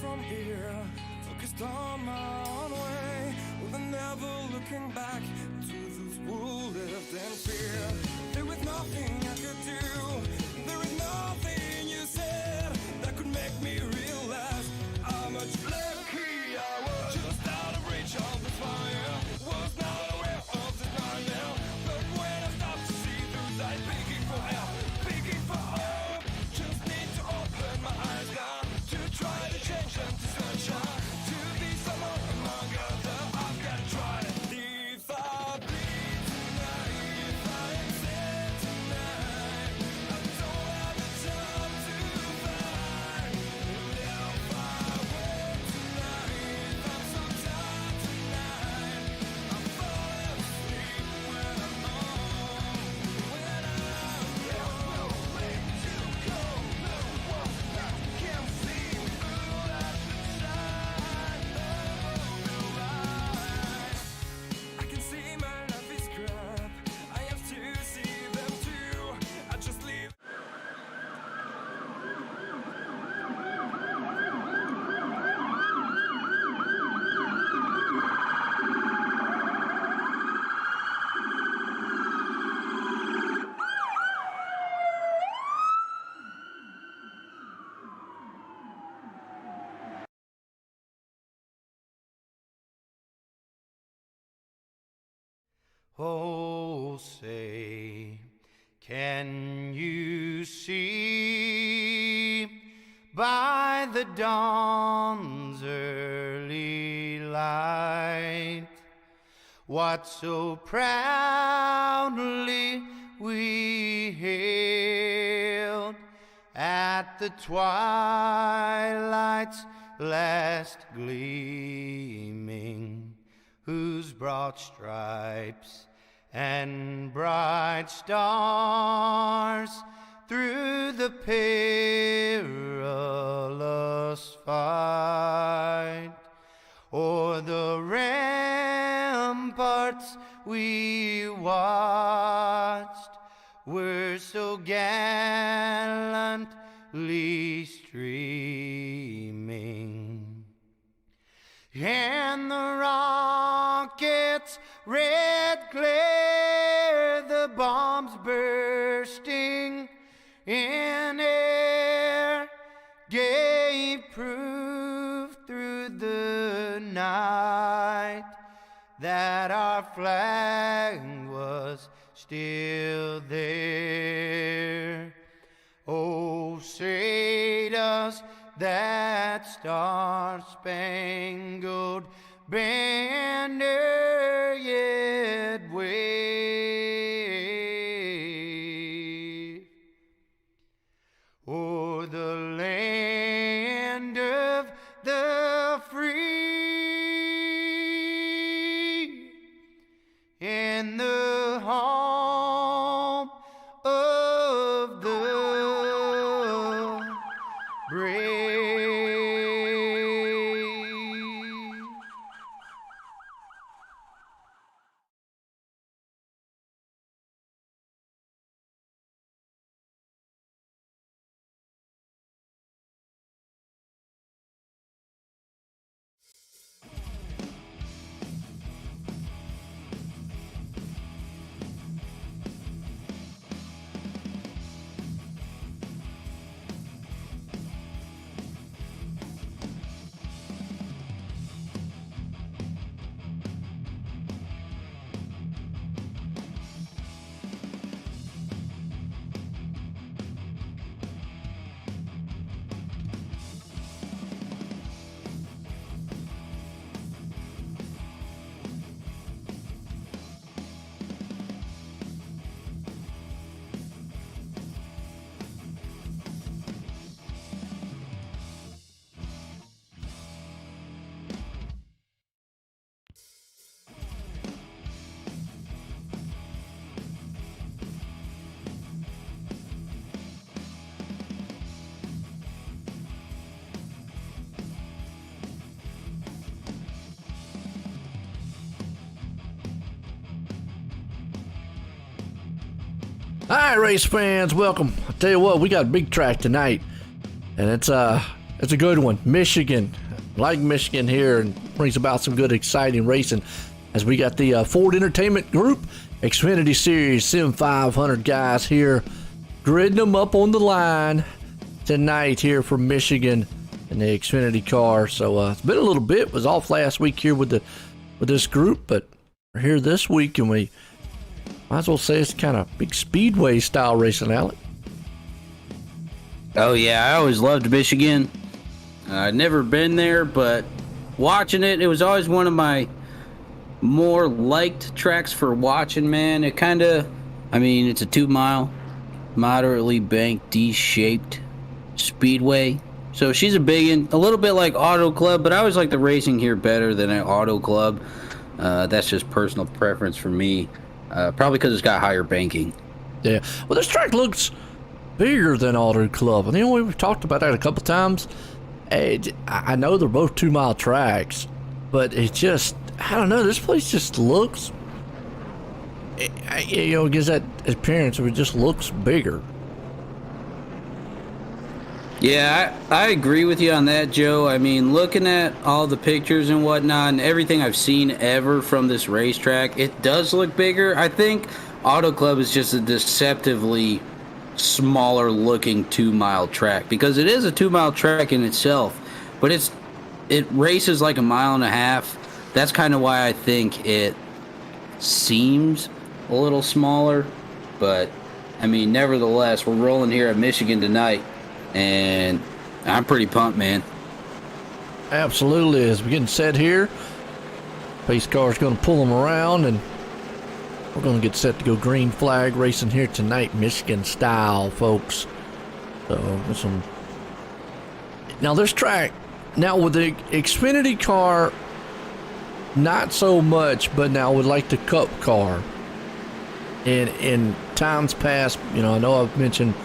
from here, focused on my own way, with never looking back to those who lived in fear. There was nothing I could do, there is nothing you said that could make me realize how much lucky I was. Just out of reach of the fire, was not aware of the nightmare, but when I stopped to see through light, begging for help, begging for hope, just need to open my eyes now to try to change them to sunshine, to be someone among others. I've got to try it. If I bleed tonight, if I am sad tonight, I don't have the time to fight. If I wait tonight, I'm so tired tonight, I'm falling asleep when I'm home, when I'm no place to go, no one that can see through that side of the light. I can see my life is crap, I have to see them too, I just leave. Oh, say, can you see by the dawn's early light what so proudly we hailed at the twilight's last gleaming, whose broad stripes and bright stars through the perilous fight o'er the ramparts we watched were so gallantly streaming, and the rockets' red glare, the bombs bursting in air, gave proof through the night that our flag was still there. Oh, say does that star-spangled banner yet wave o'er the land of the free and the home of the brave? All right, race fans, welcome. I tell you what, we got a big track tonight, and it's It's a good one. Michigan, like Michigan here, and brings about some good, exciting racing as we got the Ford Entertainment Group Xfinity Series Sim500 guys here, gridding them up on the line tonight here from Michigan in the Xfinity car. So it's been a little bit. Was off last week here with this group, but we're here this week, and we might as well say it's kind of big speedway style racing, Alec. Oh yeah, I always loved Michigan. I'd never been there, but watching it was always one of my more liked tracks for watching, man. It kind of, it's a 2-mile, moderately banked, D-shaped speedway. So she's a big one, a little bit like Auto Club, but I always like the racing here better than an Auto Club. That's just personal preference for me. Probably because it's got higher banking. Yeah. Well, this track looks bigger than Auto Club. And we've talked about that a couple times. I know they're both 2-mile tracks, but it just, I don't know, this place just looks, it gives that appearance of it just looks bigger. Yeah, I agree with you on that, Joe. Looking at all the pictures and whatnot and everything I've seen ever from this racetrack, it does look bigger. I think Auto Club is just a deceptively smaller looking 2-mile track, because it is a 2-mile track in itself, but it races like 1.5 miles. That's kind of why I think it seems a little smaller, but nevertheless, we're rolling here at Michigan tonight, and I'm pretty pumped, man. Absolutely. As we're getting set here, pace car's going to pull them around, and we're going to get set to go green flag racing here tonight, Michigan style, folks. So, now this track, now with the Xfinity car, not so much, but now with like the Cup car. In times past, I know I've mentioned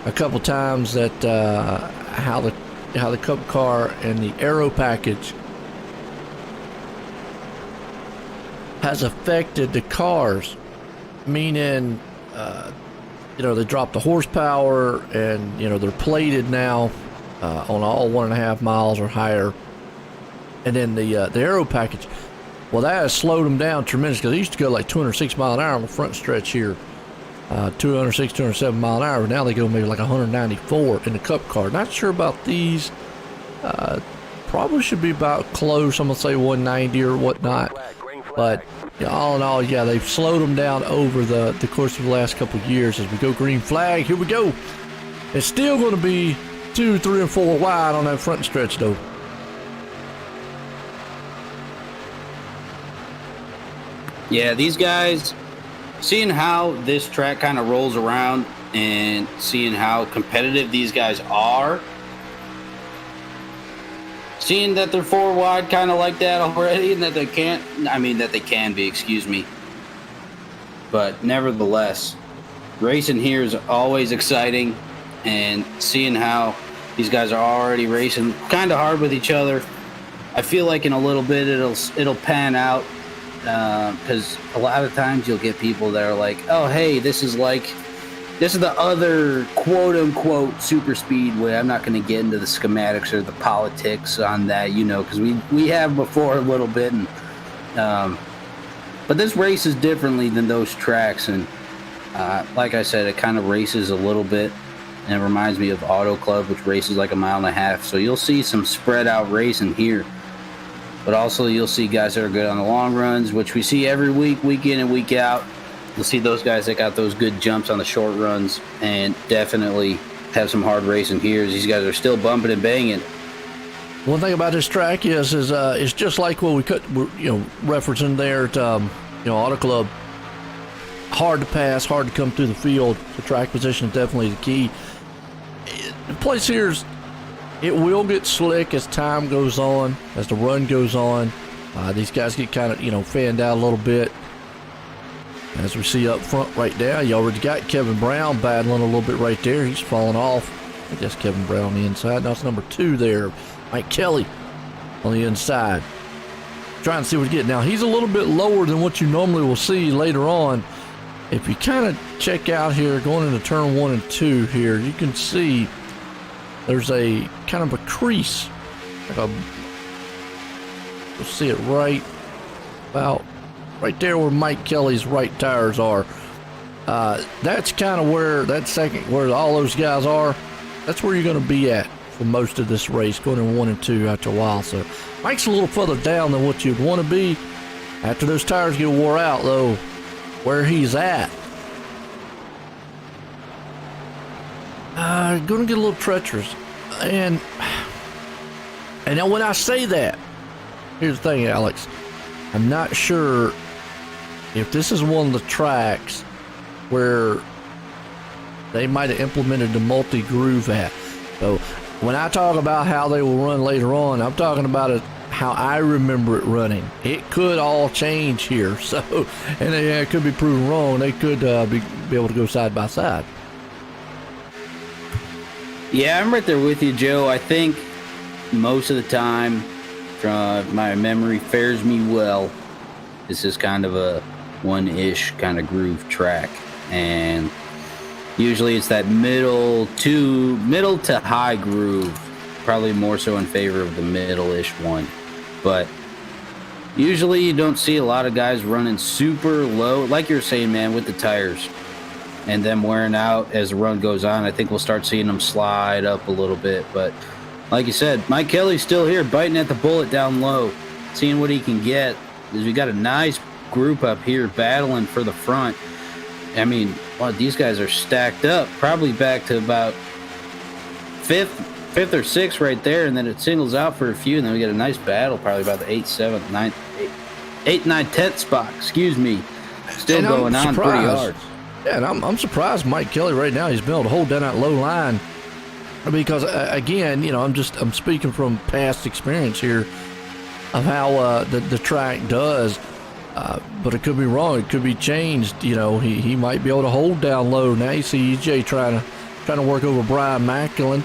a couple times that how the Cup car and the aero package has affected the cars, meaning they dropped the horsepower, and they're plated now on all 1.5 miles or higher, and then the aero package, well, that has slowed them down tremendously, because they used to go like 206 mile an hour on the front stretch here, 206, 207 mile an hour, but now they go maybe like 194 in the Cup car. Not sure about these. Probably should be about close. I'm gonna say 190 or whatnot, but all in all, yeah, they've slowed them down over the course of the last couple of years. As we go green flag, here we go. It's still going to be 2, 3, and 4 wide on that front stretch, though. Yeah, these guys, seeing how this track kind of rolls around and seeing how competitive these guys are, seeing that they're 4 wide kind of like that already, and that they can be, excuse me. But nevertheless, racing here is always exciting, and seeing how these guys are already racing kind of hard with each other, I feel like in a little bit it'll pan out, because a lot of times you'll get people that are like, oh, hey, this is the other quote-unquote super speedway. I'm not going to get into the schematics or the politics on that, because we have before a little bit. And but this races differently than those tracks. And like I said, it kind of races a little bit. And it reminds me of Auto Club, which races like 1.5 miles. So you'll see some spread-out racing here. But also you'll see guys that are good on the long runs, which we see every week, week in and week out. You'll see those guys that got those good jumps on the short runs, and definitely have some hard racing here. These guys are still bumping and banging. One thing about this track is it's just like what we referencing there at Auto Club. Hard to pass, hard to come through the field. The track position is definitely the key. The place here is, it will get slick as time goes on, as the run goes on. These guys get kind of fanned out a little bit. As we see up front right now, you already got Kevin Brown battling a little bit right there. He's falling off. I guess Kevin Brown on the inside. Now it's number 2 there, Mike Kelly on the inside. Trying to see what he's getting. Now he's a little bit lower than what you normally will see later on. If you kind of check out here, going into turn 1 and 2 here, you can see there's a kind of a crease. You'll see it right about right there where Mike Kelly's right tires are. That's kind of where where all those guys are. That's where you're going to be at for most of this race, going in 1 and 2 after a while. So Mike's a little further down than what you'd want to be. After those tires get wore out, though, where he's at, going to get a little treacherous. And now when I say that, here's the thing, Alex. I'm not sure if this is one of the tracks where they might have implemented the multi-groove at. So when I talk about how they will run later on, I'm talking about it how I remember it running. It could all change here. So, and it could be proven wrong. They could be able to go side by side. Yeah, I'm right there with you, Joe. I think most of the time, my memory fares me well, this is kind of a one-ish kind of groove track. And usually it's that middle to high groove, probably more so in favor of the middle-ish one. But usually you don't see a lot of guys running super low, like you're saying, man, with the tires and them wearing out as the run goes on. I think we'll start seeing them slide up a little bit. But like you said, Mike Kelly's still here biting at the bullet down low, seeing what he can get. We got a nice group up here battling for the front. I mean, well, these guys are stacked up, probably back to about fifth or sixth right there, and then it singles out for a few, and then we get a nice battle, probably about the 8th, 7th, 9th, 8th, 9th, 10th spot. Excuse me, still and going on pretty hard. Yeah, and I'm surprised Mike Kelly right now. He's been able to hold down that low line because again, I'm speaking from past experience here of how the track does. But it could be wrong. It could be changed. He might be able to hold down low. Now you see EJ trying to work over Brian Macklin,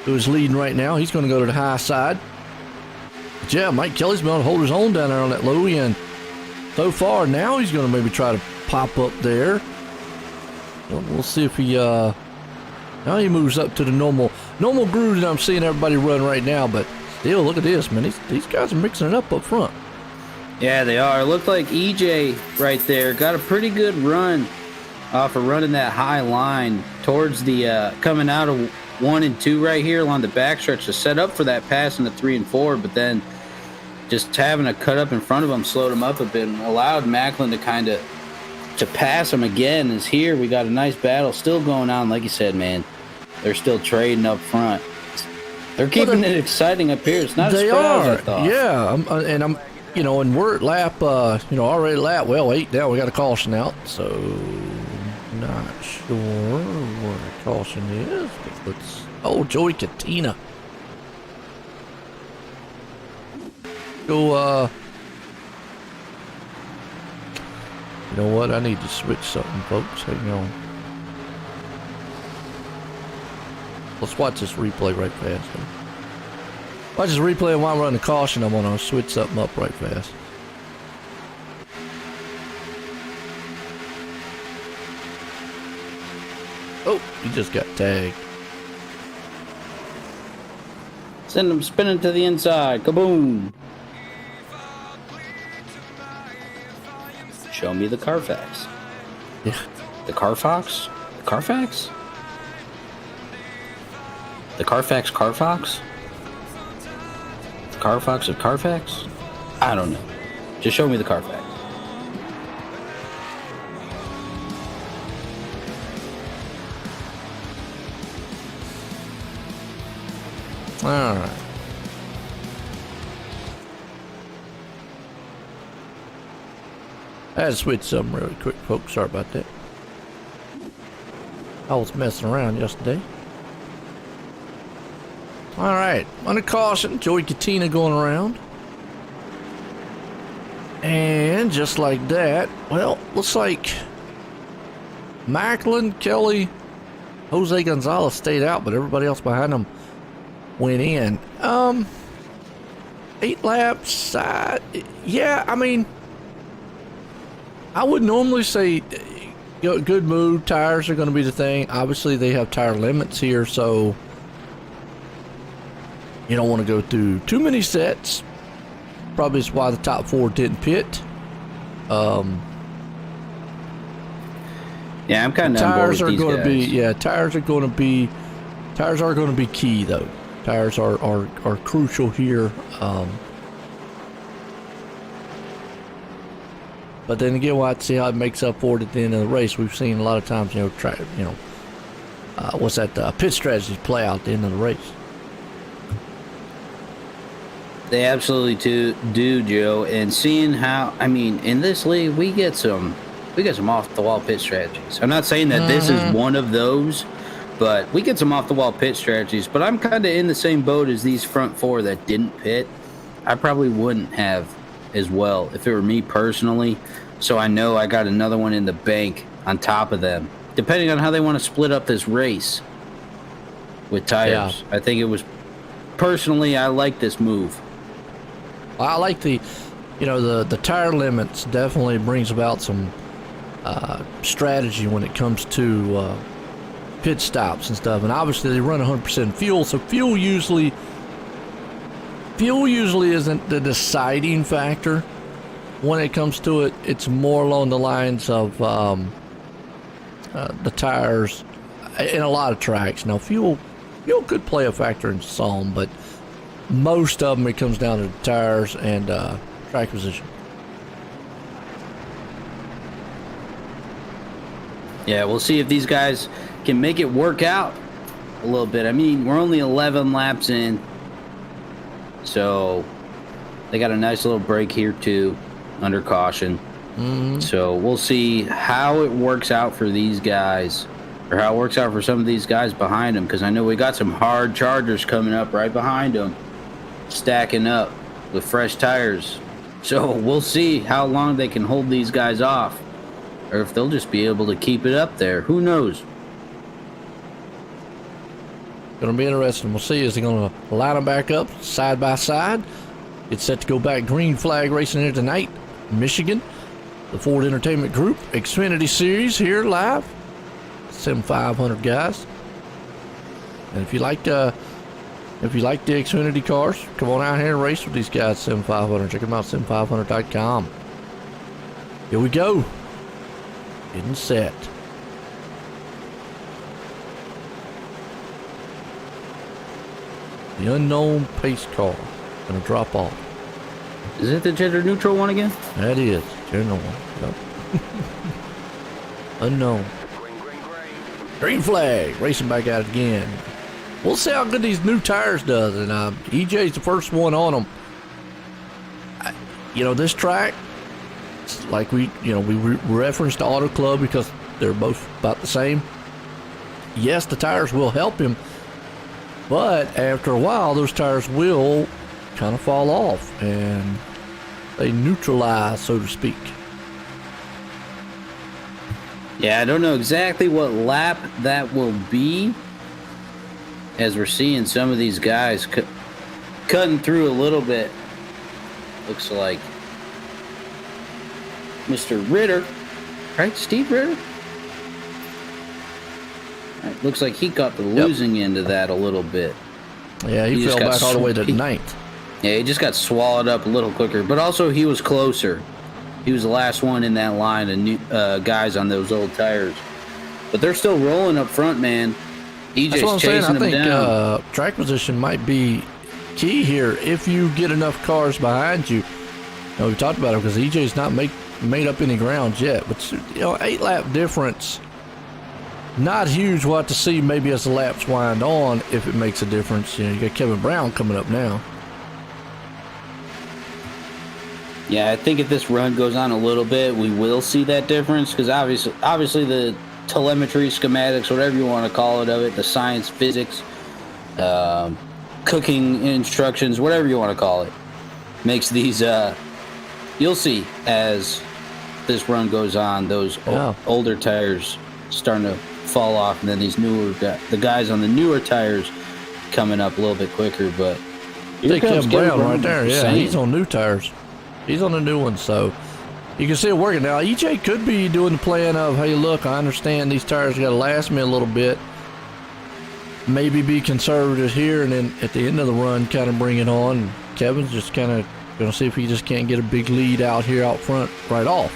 who is leading right now. He's going to go to the high side. But yeah, Mike Kelly's been able to hold his own down there on that low end so far. Now he's going to maybe try to pop up there. We'll see if he now he moves up to the normal groove that I'm seeing everybody run right now. But still, look at this, man. These guys are mixing it up front. Yeah, they are. It looked like EJ right there got a pretty good run off of running that high line towards the coming out of 1 and 2 right here along the backstretch to set up for that pass in the 3 and 4, but then just having a cut up in front of him slowed him up a bit and allowed Macklin to pass him again. Is here we got a nice battle still going on. Like you said, man, they're still trading up front. They're keeping it exciting up here. It's not a surprise, I thought. Yeah, and we're at lap, already lap, 8 now. We got a caution out, so not sure where the caution is. Joey Katina. Go, you know what? I need to switch something, folks. Hang on. Let's watch this replay right fast. Watch this replay while I'm running the caution. I'm going to switch something up right fast. Oh, he just got tagged. Send him spinning to the inside. Kaboom. Show me the Carfax. Yeah. The Carfax? The Carfax? The Carfax Carfax? The Carfax of Carfax? I don't know. Just show me the Carfax. All right. I had to switch something really quick, folks. Sorry about that. I was messing around yesterday. All right. Under caution, Joey Katina going around. And just like that, well, looks like Macklin, Kelly, Jose Gonzalez stayed out, but everybody else behind them went in. 8 laps. Yeah, I mean, I would normally say good move. Tires are going to be the thing. Obviously, they have tire limits here, so You don't want to go through too many sets. Probably is why the top 4 didn't pit. Yeah, I'm kind of tires are going to be tires are going to be key though. Tires are crucial here. But then again, we'll have to see how it makes up for it at the end of the race. We've seen a lot of times, pit strategies play out at the end of the race. They absolutely do, Joe. And seeing how, in this league, we get some off the wall pit strategies. I'm not saying that this is one of those, but we get some off the wall pit strategies. But I'm kind of in the same boat as these front 4 that didn't pit. I probably wouldn't have as well if it were me personally. So I know I got another one in the bank on top of them, depending on how they want to split up this race with tires. Yeah. I think it was, personally, I like this move. I like the tire limits definitely brings about some strategy when it comes to pit stops and stuff. And obviously they run 100% fuel, so fuel usually isn't the deciding factor when it comes to it. It's more along the lines of the tires in a lot of tracks. Now fuel could play a factor in some, but most of them it comes down to the tires and track position. Yeah, we'll see if these guys can make it work out a little bit. We're only 11 laps in, so they got a nice little break here too, under caution. So we'll see how it works out for these guys, or how it works out for some of these guys behind them, because I know we got some hard chargers coming up right behind them, stacking up with fresh tires. So we'll see how long they can hold these guys off, or if they'll just be able to keep it up there. Who knows? Going to be interesting. We'll see. Is he going to line them back up side by side? It's set to go back green flag racing here tonight. Michigan, the Ford Entertainment Group Xfinity Series here live. Sim500 guys. And if you like the Xfinity cars, come on out here and race with these guys, Sim500. Check them out, sim500.com. Here we go. Getting set. The unknown pace car. Gonna drop off. Is it the gender neutral one again? That is. Gender one. Yep. Unknown. Green flag. Racing back out again. We'll see how good these new tires does. And EJ's the first one on them. This track, like we referenced Auto Club because they're both about the same. Yes, the tires will help him, but after a while, those tires will kind of fall off and they neutralize, so to speak. Yeah, I don't know exactly what lap that will be, as we're seeing some of these guys cutting through a little bit. Looks like Mr. Ritter, right? Steve Ritter? Right, looks like he got the losing end of that a little bit. Yeah, he fell back all the way to ninth. Yeah, he just got swallowed up a little quicker, but also he was closer. He was the last one in that line of new guys on those old tires. But they're still rolling up front, man. EJ's chasing them down. I think track position might be key here if you get enough cars behind you. We talked about it because EJ's not made up any ground yet. But 8-lap difference, not huge. We'll have to see maybe as the laps wind on if it makes a difference. You got Kevin Brown coming up now. Yeah, I think if this run goes on a little bit, we will see that difference because obviously the telemetry, schematics, whatever you want to call it of it, the science, physics, cooking instructions, whatever you want to call it, makes these, you'll see as this run goes on, those older tires starting to fall off, and then these the guys on the newer tires coming up a little bit quicker. But here comes Kevin Brown right there. Yeah, he's on new tires. He's on the new one, so you can see it working. Now, EJ could be doing the plan of, hey, look, I understand these tires got to last me a little bit. maybe be conservative here, and then at the end of the run, kind of bring it on. Kevin's just kind of going to see if he just can't get a big lead out here out front right off.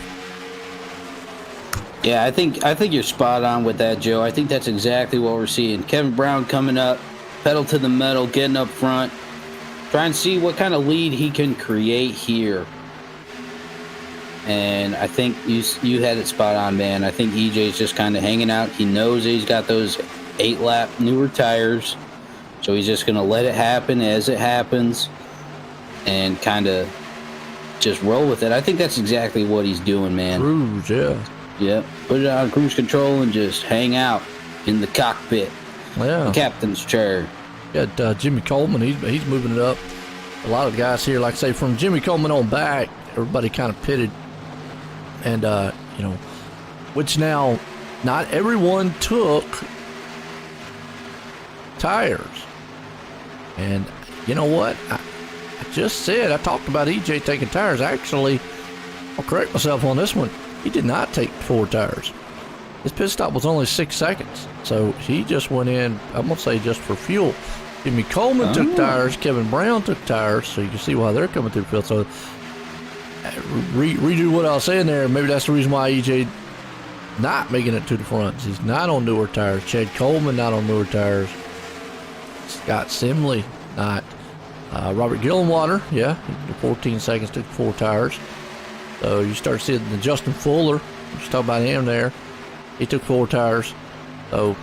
Yeah, I think you're spot on with that, Joe. I think that's exactly what we're seeing. Kevin Brown coming up, pedal to the metal, getting up front, trying to see what kind of lead he can create here. And I think you had it spot on, man. I think EJ's just kind of hanging out. He knows he's got those 8-lap newer tires, so he's just going to let it happen as it happens and kind of just roll with it. I think that's exactly what he's doing, man. Cruise, yeah. Yeah, put it on cruise control and just hang out in the cockpit. Yeah. The captain's chair. Got Jimmy Coleman. He's moving it up. A lot of the guys here, like I say, from Jimmy Coleman on back, everybody kind of pitted. And, which now, not everyone took tires. And you know what? I just said, I talked about EJ taking tires. Actually, I'll correct myself on this one. He did not take 4 tires. His pit stop was only 6 seconds. So he just went in, I'm going to say, just for fuel. Jimmy Coleman took tires. Kevin Brown took tires. So you can see why they're coming through the field. So redo what I was saying there. Maybe that's the reason why EJ not making it to the front. He's not on newer tires. Chad Coleman not on newer tires. Scott Simley not. Robert Gillenwater, yeah, 14 seconds, took 4 tires. So you start seeing the Justin Fuller, just talk about him there. He took 4 tires. So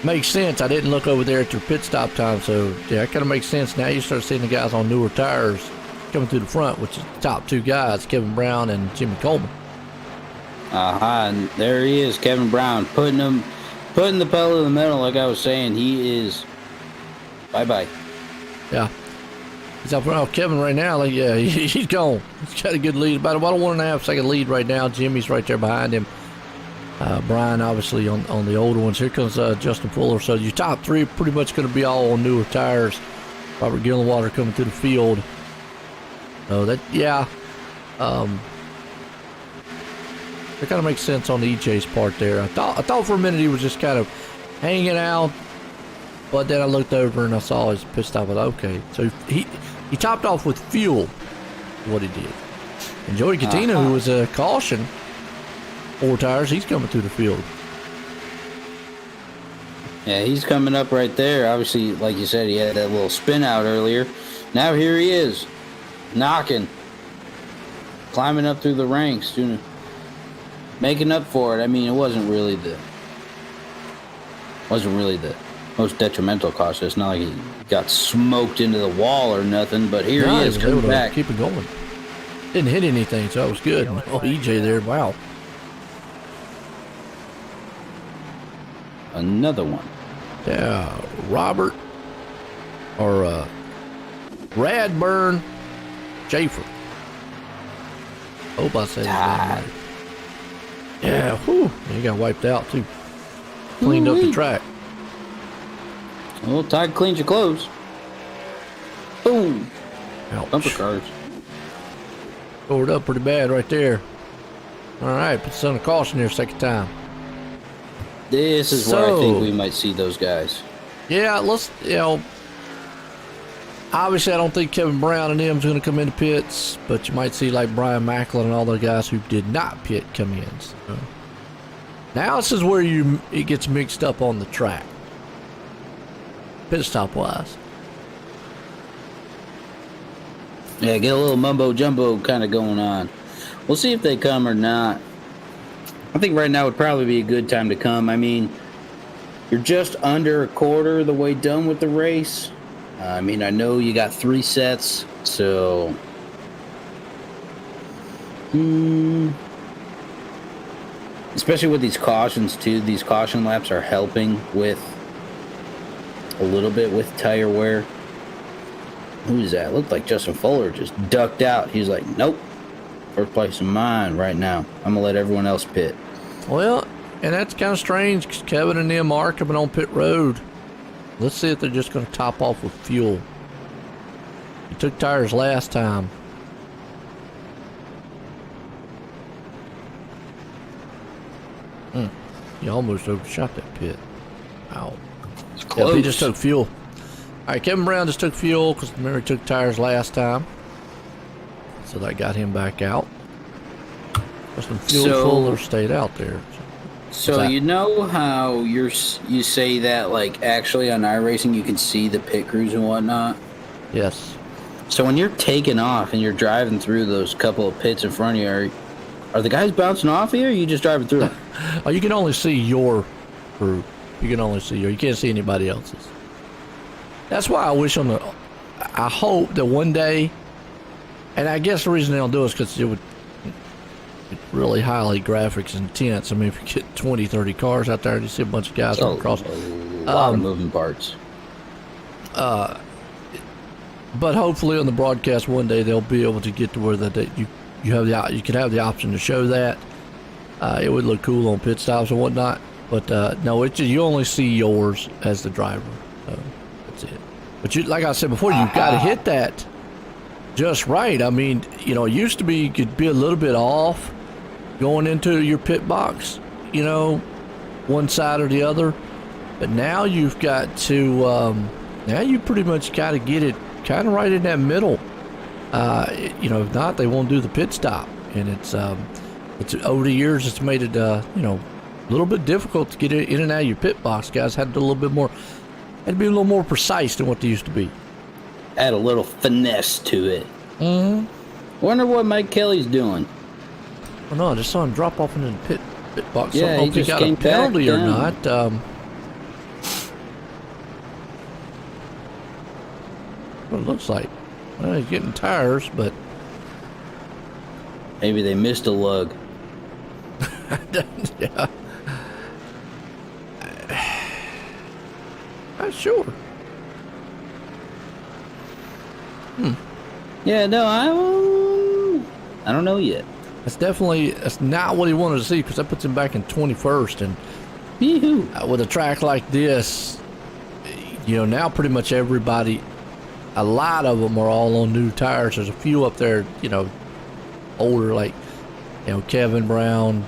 makes sense. I didn't look over there at their pit stop time, so yeah, it kind of makes sense. Now you start seeing the guys on newer tires coming through the front, which is the top 2 guys, Kevin Brown and Jimmy Coleman. And there he is, Kevin Brown, putting the pedal to the metal. Like I was saying, he is bye-bye. Yeah. He's up front. Kevin right now, like, yeah, he's gone. He's got a good lead, about a 1.5 second lead right now. Jimmy's right there behind him. Brian, obviously, on the older ones. Here comes Justin Fuller. So your top 3 pretty much going to be all on newer tires. Robert Gillenwater coming through the field. So that, yeah. It kind of makes sense on EJ's part there. I thought for a minute he was just kind of hanging out, but then I looked over and I saw his pit stop. I was okay. So he topped off with fuel, what he did. And Joey Katina, who was a caution, 4 tires, he's coming through the field. Yeah, he's coming up right there. Obviously, like you said, he had that little spin out earlier. Now here he is, knocking, climbing up through the ranks, making up for it. I mean, it wasn't really the most detrimental cost. It's not like he got smoked into the wall or nothing, but here he is coming back. Keep it going. Didn't hit anything, so that was good. Oh, EJ there, wow. Another one. Yeah, Robert, or Radburn Schaefer. Hope I said his name right. Yeah, whew. He got wiped out too. Cleaned up the track. Well, Todd cleans your clothes. Boom. Ouch. Bumper cars. Tore it up pretty bad right there. All right, put the on a caution here, second time. This is where I think we might see those guys. Yeah, let's, obviously I don't think Kevin Brown and them's going to come into pits, but you might see like Brian Macklin and all the guys who did not pit come in. So now this is where it gets mixed up on the track, pit stop wise. Yeah, get a little mumbo jumbo kind of going on. We'll see if they come or not. I think right now would probably be a good time to come. I mean, you're just under a quarter of the way done with the race. I mean, I know you got 3 sets, so especially with these cautions too. These caution laps are helping with a little bit with tire wear. Who's that? Looked like Justin Fuller just ducked out. He's like, nope, first place in mine right now. I'm gonna let everyone else pit. Well, and that's kind of strange because Kevin and them are coming on pit road. Let's see if they're just going to top off with fuel. He took tires last time. He almost overshot that pit. Wow. It's close. Yeah, he just took fuel. All right, Kevin Brown just took fuel because remember he took tires last time, so that got him back out. Justin Fuller stayed out there. So you know how you say that, like, actually on iRacing you can see the pit crews and whatnot? Yes. So when you're taking off and you're driving through those couple of pits in front of you, are the guys bouncing off you, or are you just driving through? Oh, you can only see your crew. You can only see you can't see anybody else's. That's why I hope that one day, and I guess the reason they don't do it is because it would be really highly graphics intense. I mean, if you get 20, 30 cars out there and you see a bunch of guys going across. A lot of moving parts. But hopefully on the broadcast one day they'll be able to get to where you can have the option to show that. It would look cool on pit stops and whatnot. But no, you only see yours as the driver. That's it. But like I said before, you've got to hit that just right. I mean, it used to be you could be a little bit off going into your pit box, one side or the other. But now you've got to, now you pretty much got to get it kind of right in that middle. If not, they won't do the pit stop. And it's over the years, it's made it, a little bit difficult to get it in and out of your pit box. Guys had to do a little bit more, had to be a little more precise than what they used to be. Add a little finesse to it. Mm-hmm. Wonder what Mike Kelly's doing. Well, no, I just saw him drop off into the pit box. Yeah, I don't know if he got a penalty or not. What it looks like. Well, he's getting tires, but maybe they missed a lug. Yeah. Not sure. Yeah, no, I don't know yet. That's not what he wanted to see, because that puts him back in 21st. And with a track like this, now pretty much everybody, a lot of them are all on new tires. There's a few up there, older, like, Kevin Brown,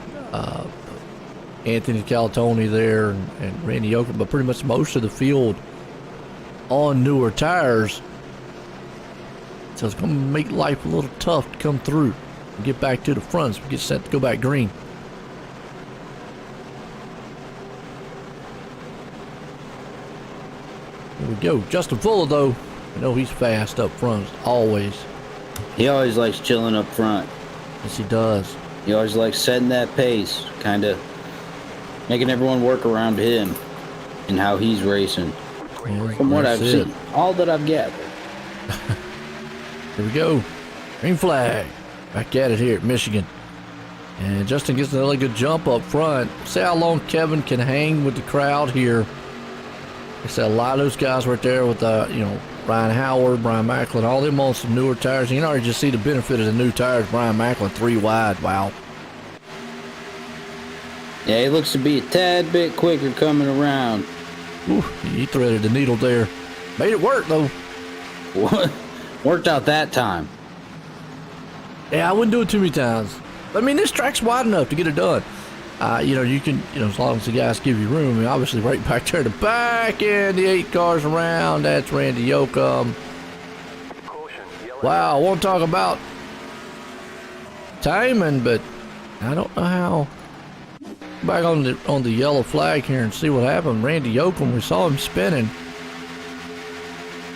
Anthony Calatoni there, and Randy Yoakum, but pretty much most of the field on newer tires. So it's going to make life a little tough to come through and get back to the front. So we get set to go back green. Here we go. Justin Fuller, though, he's fast up front, always. He always likes chilling up front. Yes, he does. He always likes setting that pace, kind of making everyone work around him and how he's racing. Yeah, from what I've seen, all that I've gathered. Here we go. Green flag. Back at it here at Michigan. And Justin gets another good jump up front. See how long Kevin can hang with the crowd here. I said a lot of those guys right there with Ryan Howard, Brian Macklin, all them on some newer tires. You can already just see the benefit of the new tires. Brian Macklin 3 wide. Wow. Yeah, he looks to be a tad bit quicker coming around. Ooh, he threaded the needle there. Made it work though. What? Worked out that time. Yeah, I wouldn't do it too many times. But, I mean, this track's wide enough to get it done. You can, as long as the guys give you room. I mean, obviously, right back there, the back end, the 8 cars around. That's Randy Yoakum. Wow, I won't talk about timing, but I don't know how. Back on the yellow flag here and see what happened. Randy Yoakum, we saw him spinning.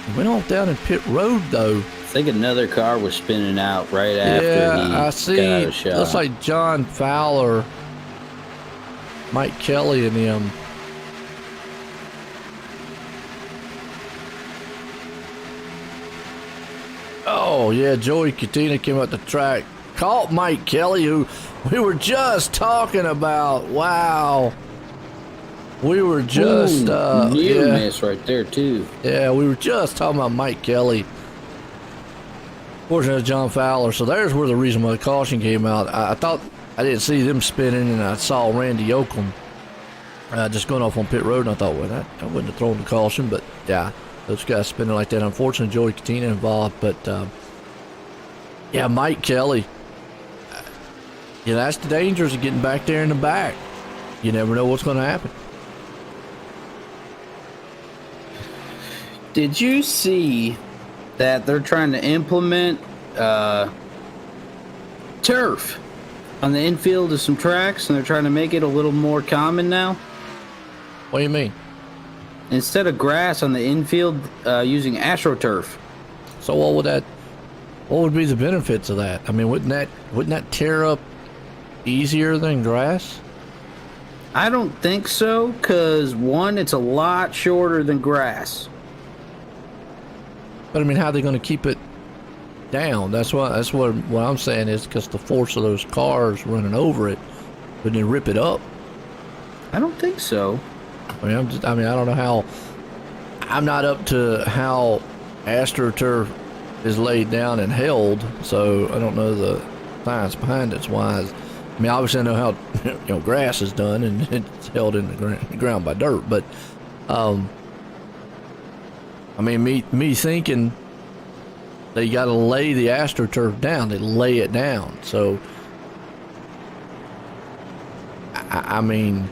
He went off down in pit road, though. I think another car was spinning out right after he I see. got out of shot. Looks like John Fowler, Mike Kelly, and him. Oh, yeah, Joey Katina came up the track. Caught Mike Kelly, who we were just talking about. Wow. We were just... near miss right there, too. Yeah, we were just talking about Mike Kelly. Fortunately, John Fowler. So there's where the reason why the caution came out. I thought I didn't see them spinning, and I saw Randy Yoakum just going off on pit road, and I thought, well, I wouldn't have thrown the caution, but yeah, those guys spinning like that. Unfortunately, Joey Katina involved, but yeah, Mike Kelly. That's the dangers of getting back there in the back. You never know what's going to happen. Did you see that they're trying to implement turf on the infield of some tracks, and they're trying to make it a little more common now? What do you mean? Instead of grass on the infield, using AstroTurf. So what would be the benefits of that? I mean, wouldn't that tear up easier than grass? I don't think so, because one, it's a lot shorter than grass. But I mean, how are they going to keep it down? That's what I'm saying is because the force of those cars running over it, wouldn't it rip it up? I don't think so. I mean, I don't know how. I'm not up to how AstroTurf is laid down and held, so I don't know the science behind it. Wise. I mean, obviously I know how grass is done and it's held in the ground by dirt, but I mean, me thinking they got to lay the AstroTurf down. They lay it down, so I mean,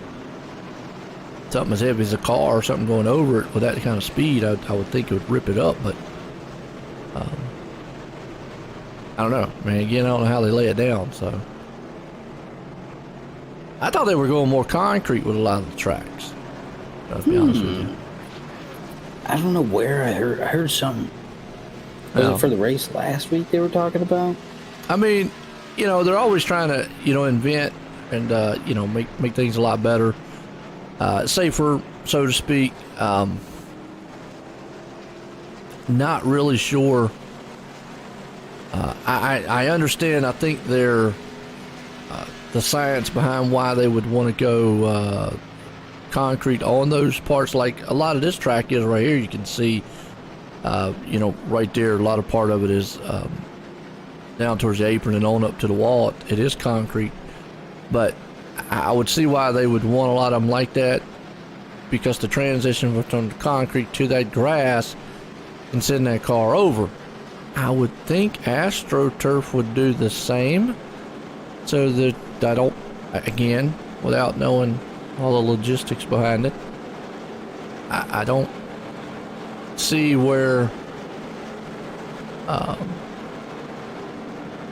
something as heavy as a car or something going over it with that kind of speed, I would think it would rip it up, but I don't know. I mean, again, I don't know how they lay it down, so. I thought they were going more concrete with a lot of the tracks, to be honest with you. I don't know where I heard something. Was it for the race last week they were talking about? I mean, they're always trying to, invent and, make things a lot better, safer, so to speak. Not really sure. I understand. I think they're the science behind why they would want to go concrete on those parts. Like a lot of this track is right here. You can see, right there. A lot of part of it is down towards the apron and on up to the wall. It is concrete, but I would see why they would want a lot of them like that, because the transition from concrete to that grass and send that car over. I would think AstroTurf would do the same, so that I don't, again, without knowing all the logistics behind it, I don't see where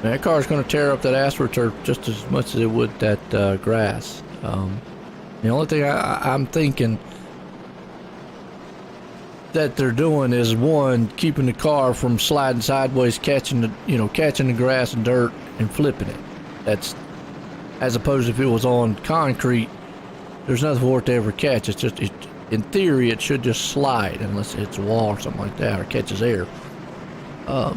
that car's going to tear up that AstroTurf just as much as it would that grass. The only thing I'm thinking that they're doing is, one, keeping the car from sliding sideways, catching the grass and dirt and flipping it. That's as opposed to if it was on concrete, there's nothing for it to ever catch. It's just, in theory, it should just slide unless it hits a wall or something like that or catches air. Because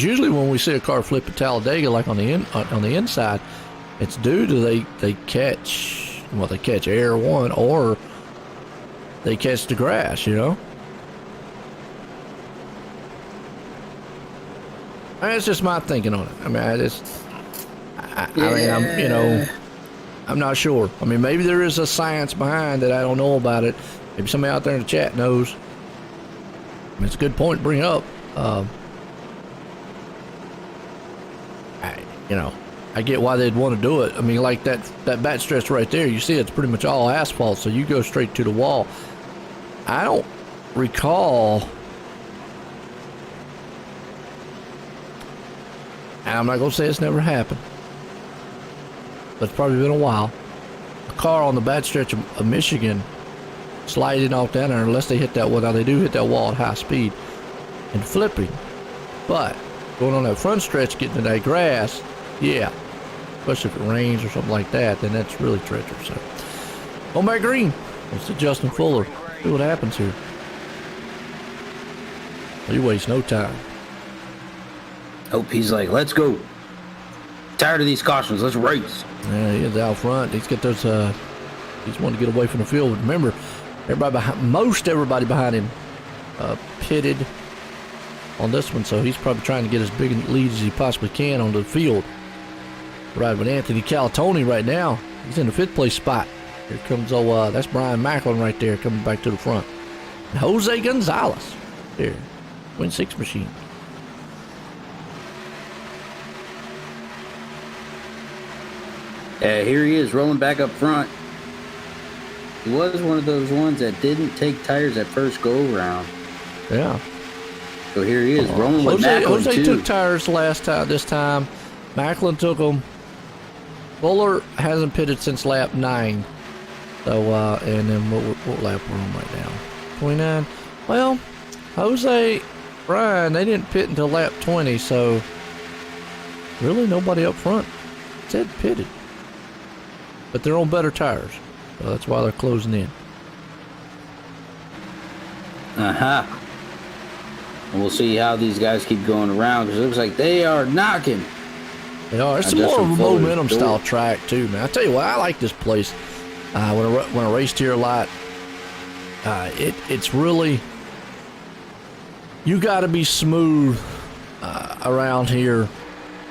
usually when we see a car flip at Talladega, like on the inside, it's due to they catch air, one, or they catch the grass, I mean, it's just my thinking on it. I mean, I'm not sure. I mean, maybe there is a science behind it. I don't know about it. Maybe somebody out there in the chat knows. I mean, it's a good point to bring up. I get why they'd want to do it. I mean, like that back stretch right there, you see it's pretty much all asphalt, so you go straight to the wall. I don't recall, and I'm not going to say it's never happened, but it's probably been a while, a car on the back stretch of Michigan sliding off down there, unless they hit that wall. Now, they do hit that wall at high speed and flipping, but going on that front stretch, getting to that grass, yeah, especially if it rains or something like that, then that's really treacherous. So, on back green, it's to Justin Fuller. See what happens here. He wastes no time. Hope he's like, let's go. Tired of these cautions, let's race. Yeah, he is out front. He's got those. He's wanting to get away from the field. But remember, most everybody behind him pitted on this one, so he's probably trying to get as big a lead as he possibly can onto the field. Right with Anthony Calatoni right now. He's in the 5th place spot. Here comes that's Brian Macklin right there coming back to the front. And Jose Gonzalez there, Win 6 machine. Here he is rolling back up front. He was one of those ones that didn't take tires at first go-around. Yeah. So here he is, rolling with Macklin, Jose too. took tires this time. Macklin took them. Fuller hasn't pitted since lap 9. So, and then what lap we're on right now? 29. Well, Jose, Brian, they didn't pit until lap 20, so really nobody up front said pitted. But they're on better tires, so that's why they're closing in. Uh-huh. And we'll see how these guys keep going around, because it looks like they are knocking. They are. It's more of a momentum style track, too, man. I tell you what, I like this place. When I raced here a lot, it's really, you got to be smooth around here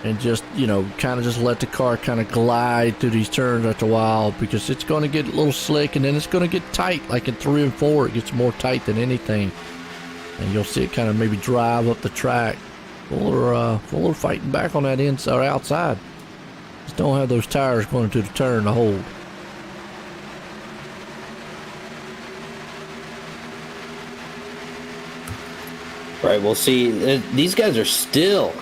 and just, kind of just let the car kind of glide through these turns after a while, because it's going to get a little slick and then it's going to get tight. Like in 3 and 4, it gets more tight than anything. And you'll see it kind of maybe drive up the track. Fuller fighting back on that inside or outside. Just don't have those tires going into the turn to hold. Right, we'll see. These guys are still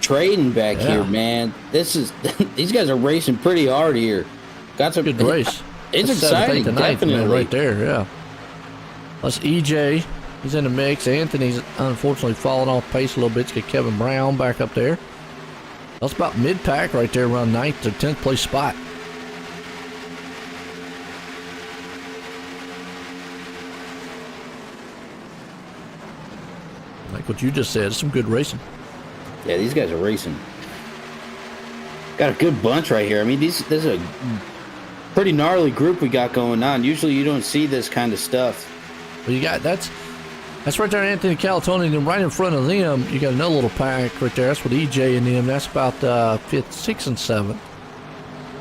trading back here, man. These guys are racing pretty hard here. Got some good race. It's exciting, definitely. Right there, yeah. That's EJ. He's in the mix. Anthony's unfortunately falling off pace a little bit. Get Kevin Brown back up there. That's about mid-pack right there, around 9th to 10th place spot. Like what you just said, some good racing. Yeah, these guys are racing. Got a good bunch right here. I mean, this is a pretty gnarly group we got going on. Usually you don't see this kind of stuff. Well, you got that's right there, Anthony Calatoni, and then right in front of them, you got another little pack right there. That's with EJ and them. That's about 5th, 6th, and 7th.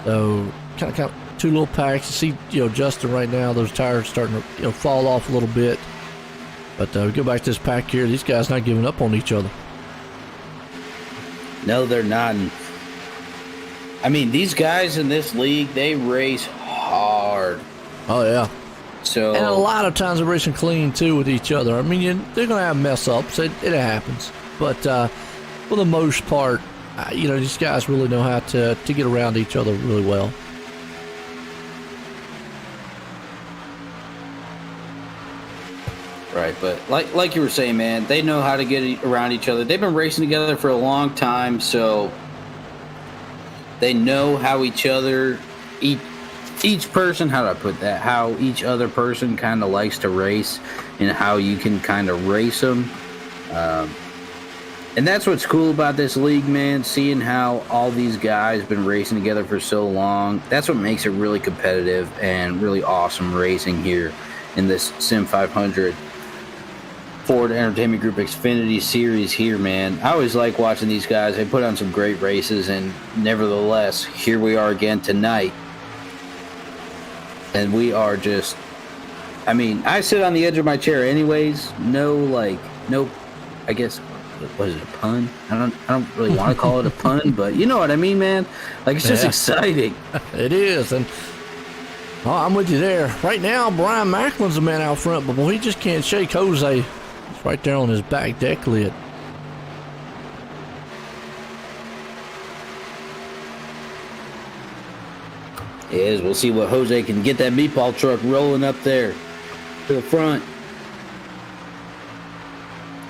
So kind of 2 little packs. You see, Justin right now, those tires starting to fall off a little bit. But we go back to this pack here. These guys not giving up on each other. No, they're not. And, I mean, these guys in this league, they race hard. Oh yeah. So, and a lot of times they're racing clean too with each other. I mean, they're going to have mess ups. It happens. But for the most part, these guys really know how to get around each other really well. Right, but like you were saying, man, they know how to get around each other. They've been racing together for a long time, so they know how each person, how do I put that? How each other person kind of likes to race and how you can kind of race them. And that's what's cool about this league, man, seeing how all these guys been racing together for so long. That's what makes it really competitive and really awesome racing here in this Sim500 Ford Entertainment Group Xfinity Series here, man. I always like watching these guys. They put on some great races, and nevertheless, here we are again tonight. And we are just, I mean, I sit on the edge of my chair anyways. No, I guess, was it a pun? I don't really want to call it a pun, but you know what I mean, man? Like, it's just exciting. It is, and I'm with you there. Right now, Brian Macklin's the man out front, but boy, he just can't shake Jose. It's right there on his back deck lid. It is. We'll see what Jose can get that meatball truck rolling up there to the front.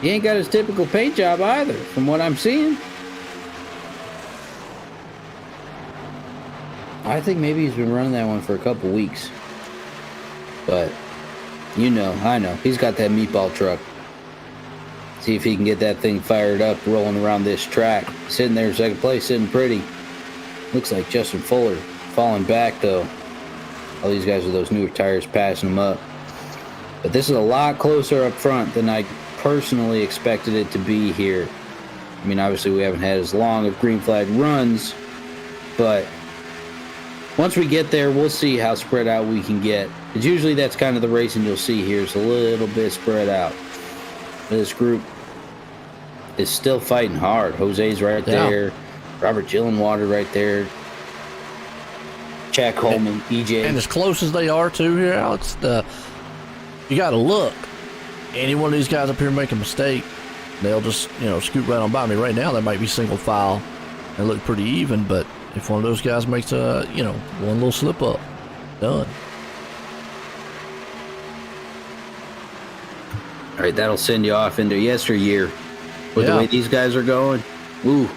He ain't got his typical paint job either, from what I'm seeing. I think maybe he's been running that one for a couple weeks. But, I know. He's got that meatball truck. See if he can get that thing fired up, rolling around this track. Sitting there in second place, sitting pretty. Looks like Justin Fuller falling back, though. All these guys with those newer tires passing them up. But this is a lot closer up front than I personally expected it to be here. I mean, obviously we haven't had as long of green flag runs, but once we get there, we'll see how spread out we can get. Because usually that's kind of the racing you'll see here. It's a little bit spread out. This group is still fighting hard. Jose's right there. Robert Gillenwater right there. Jack Coleman, EJ. And as close as they are to here, Alex, you got to look. Any one of these guys up here make a mistake, they'll just, scoot right on by me. Right now, they might be single file and look pretty even, but if one of those guys makes one little slip up, done. All right, that'll send you off into yesteryear with the way these guys are going. Ooh,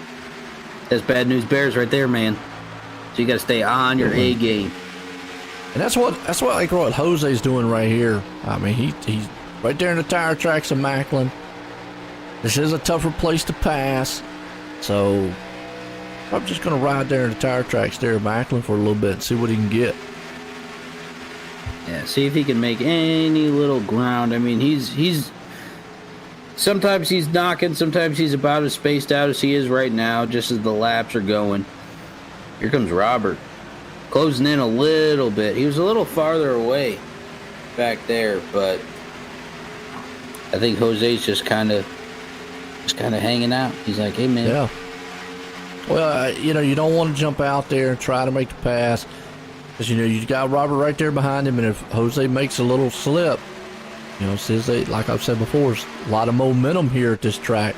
that's bad news bears right there, man. So you got to stay on your A game. And that's what Jose's doing right here. I mean, he's right there in the tire tracks of Macklin. This is a tougher place to pass, so I'm just going to ride there in the tire tracks there at Macklin for a little bit and see what he can get. Yeah, see if he can make any little ground. I mean, he's sometimes he's knocking, sometimes he's about as spaced out as he is right now, just as the laps are going. Here comes Robert, closing in a little bit. He was a little farther away back there, but I think Jose's just kind of hanging out. He's like, hey, man. Yeah. Well, you don't want to jump out there and try to make the pass. Because, you got Robert right there behind him, and if Jose makes a little slip, like I've said before, there's a lot of momentum here at this track.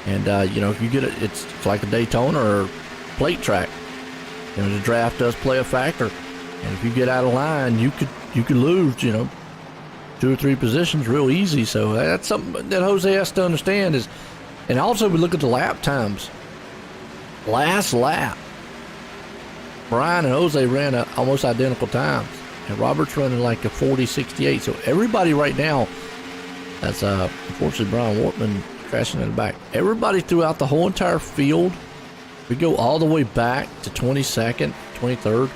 And, if you get it, it's like a Daytona or plate track. The draft does play a factor. And if you get out of line, you could lose, 2 or 3 positions real easy. So that's something that Jose has to understand is, and also we look at the lap times. Last lap, Brian and Jose ran almost identical times, and Robert's running like a 40.68. So everybody right now, that's unfortunately Brian Wortman crashing in the back. Everybody throughout the whole entire field, we go all the way back to 22nd, 23rd.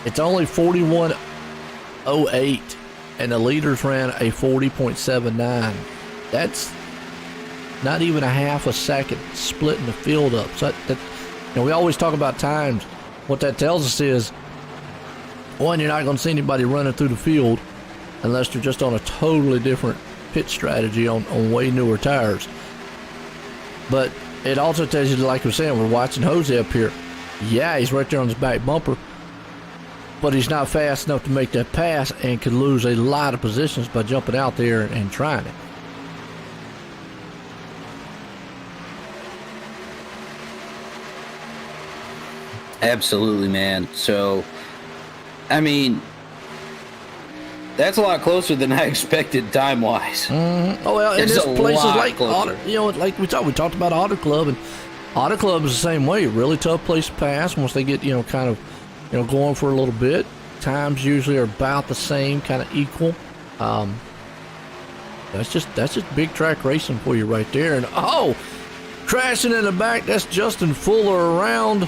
It's only 41.08, and the leaders ran a 40.79. That's not even a half a second splitting the field up. So that we always talk about times. What that tells us is, one, you're not going to see anybody running through the field unless they're just on a totally different pit strategy on way newer tires. But it also tells you, like we're saying, we're watching Jose up here. Yeah, he's right there on his back bumper, but he's not fast enough to make that pass and could lose a lot of positions by jumping out there and trying it. Absolutely, man. So, I mean, that's a lot closer than I expected time-wise. Mm-hmm. Oh, well, and there's places like like we talked about Auto Club, and Auto Club is the same way. Really tough place to pass once they get kind of going for a little bit. Times usually are about the same, kind of equal. That's just big track racing for you right there. And crashing in the back, that's Justin Fuller around.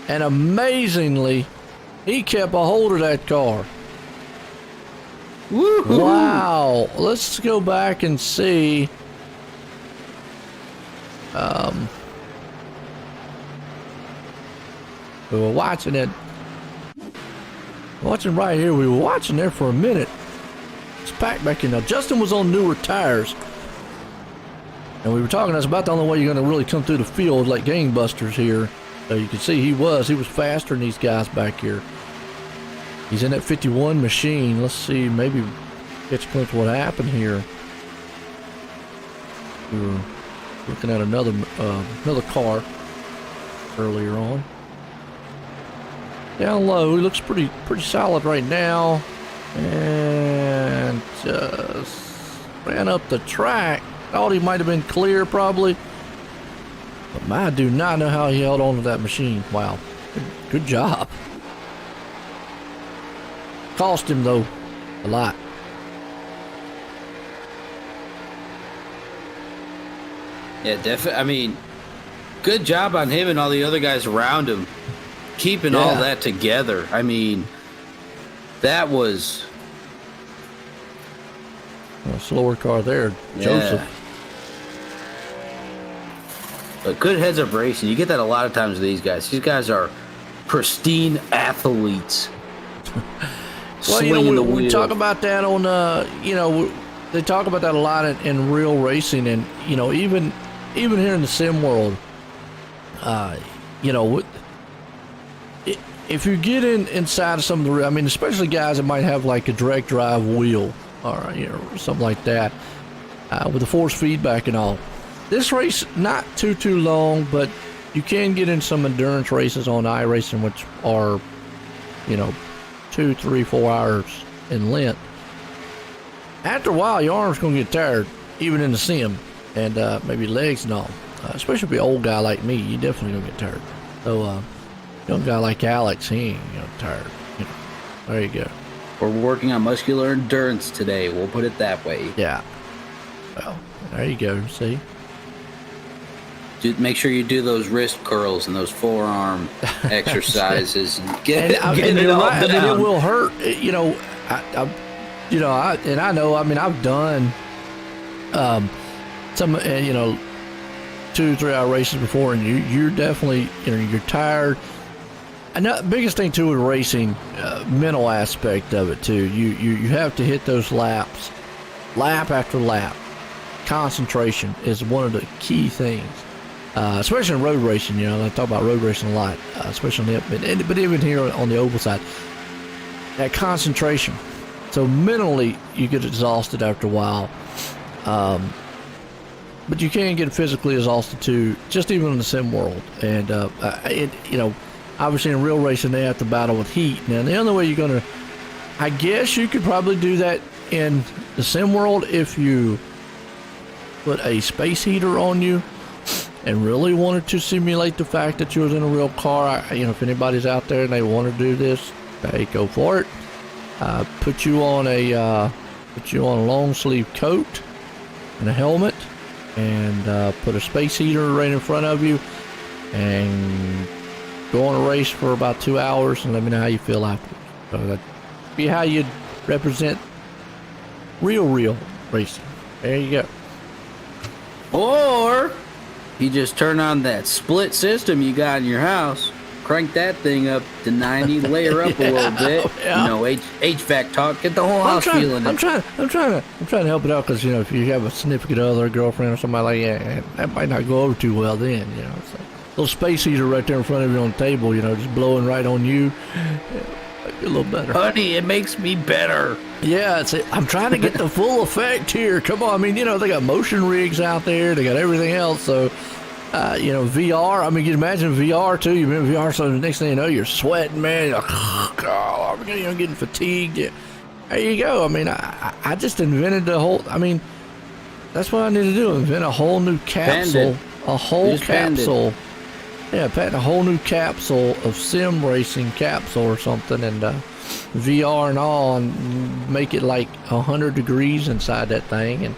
And amazingly, he kept a hold of that car. Woo-hoo. Wow. Let's go back and see. We were watching it. Watching right here. We were watching there for a minute. It's packed back in. Now, Justin was on newer tires. And we were talking, that's about the only way you're going to really come through the field like gangbusters here. So you can see he was faster than these guys back here. He's in that 51 machine. Let's see, maybe get a glimpse of what happened here. We were looking at another car earlier on. Down low, he looks pretty solid right now. And just ran up the track. Thought he might have been clear probably. But I do not know how he held on to that machine. Wow. Good job. Cost him, though, a lot. Yeah, definitely. I mean, good job on him and all the other guys around him. Keeping all that together. I mean, that was... A slower car there. Joseph. But good heads-up racing. You get that a lot of times with these guys. These guys are pristine athletes. Well, we talk about that on, they talk about that a lot in real racing, and even here in the sim world, if you get inside of some of the, I mean, especially guys that might have like a direct drive wheel or something like that, with the force feedback and all. This race not too long, but you can get in some endurance races on iRacing, which are 2, 3, 4 hours in length. After a while, your arm's gonna get tired, even in the sim, and maybe legs and all. Especially if you're an old guy like me, you definitely gonna get tired. So, young guy like Alex, he ain't tired. There you go. We're working on muscular endurance today. We'll put it that way. Yeah. Well, there you go. See. Make sure you do those wrist curls and those forearm exercises and get it all right. down. I mean, it will hurt. I know. I mean, I've done some 2, 3 hour races before, and you're definitely you're tired. And the biggest thing too with racing, mental aspect of it too. You have to hit those laps, lap after lap. Concentration is one of the key things. Especially in road racing, I talk about road racing a lot, especially on the, but even here on the oval side, that concentration. So mentally, you get exhausted after a while, but you can get physically exhausted too, just even in the sim world. And obviously in real racing, they have to battle with heat. Now, the only way you're gonna, I guess, you could probably do that in the sim world if you put a space heater on you and really wanted to simulate the fact that you was in a real car. If anybody's out there and they want to do this, hey, go for it. Put you on a long sleeve coat and a helmet, and put a space heater right in front of you, and go on a race for about 2 hours, and let me know how you feel afterwards. So that'd be how you'd represent real racing. There you go. Or you just turn on that split system you got in your house, crank that thing up to 90, layer up a little bit. Yeah. HVAC talk, get the whole house feeling it. I'm trying to help it out, because if you have a significant other, girlfriend, or somebody like that, that might not go over too well then. It's a little space heater right there in front of you on the table, just blowing right on you. Might be a little better. Honey, it makes me better. Yeah, I'm trying to get the full effect here. Come on, I mean, they got motion rigs out there, they got everything else, so. VR, I mean, you can imagine VR too. You've been in VR, so the next thing you know, you're sweating, man. You're like, oh, I'm getting fatigued. Yeah. There you go. I mean, I just invented the whole, I mean, that's what I need to do. Invent a whole new capsule. A whole capsule. Yeah, patent a whole new capsule of sim racing capsule or something, and VR and all, and make it like 100 degrees inside that thing. And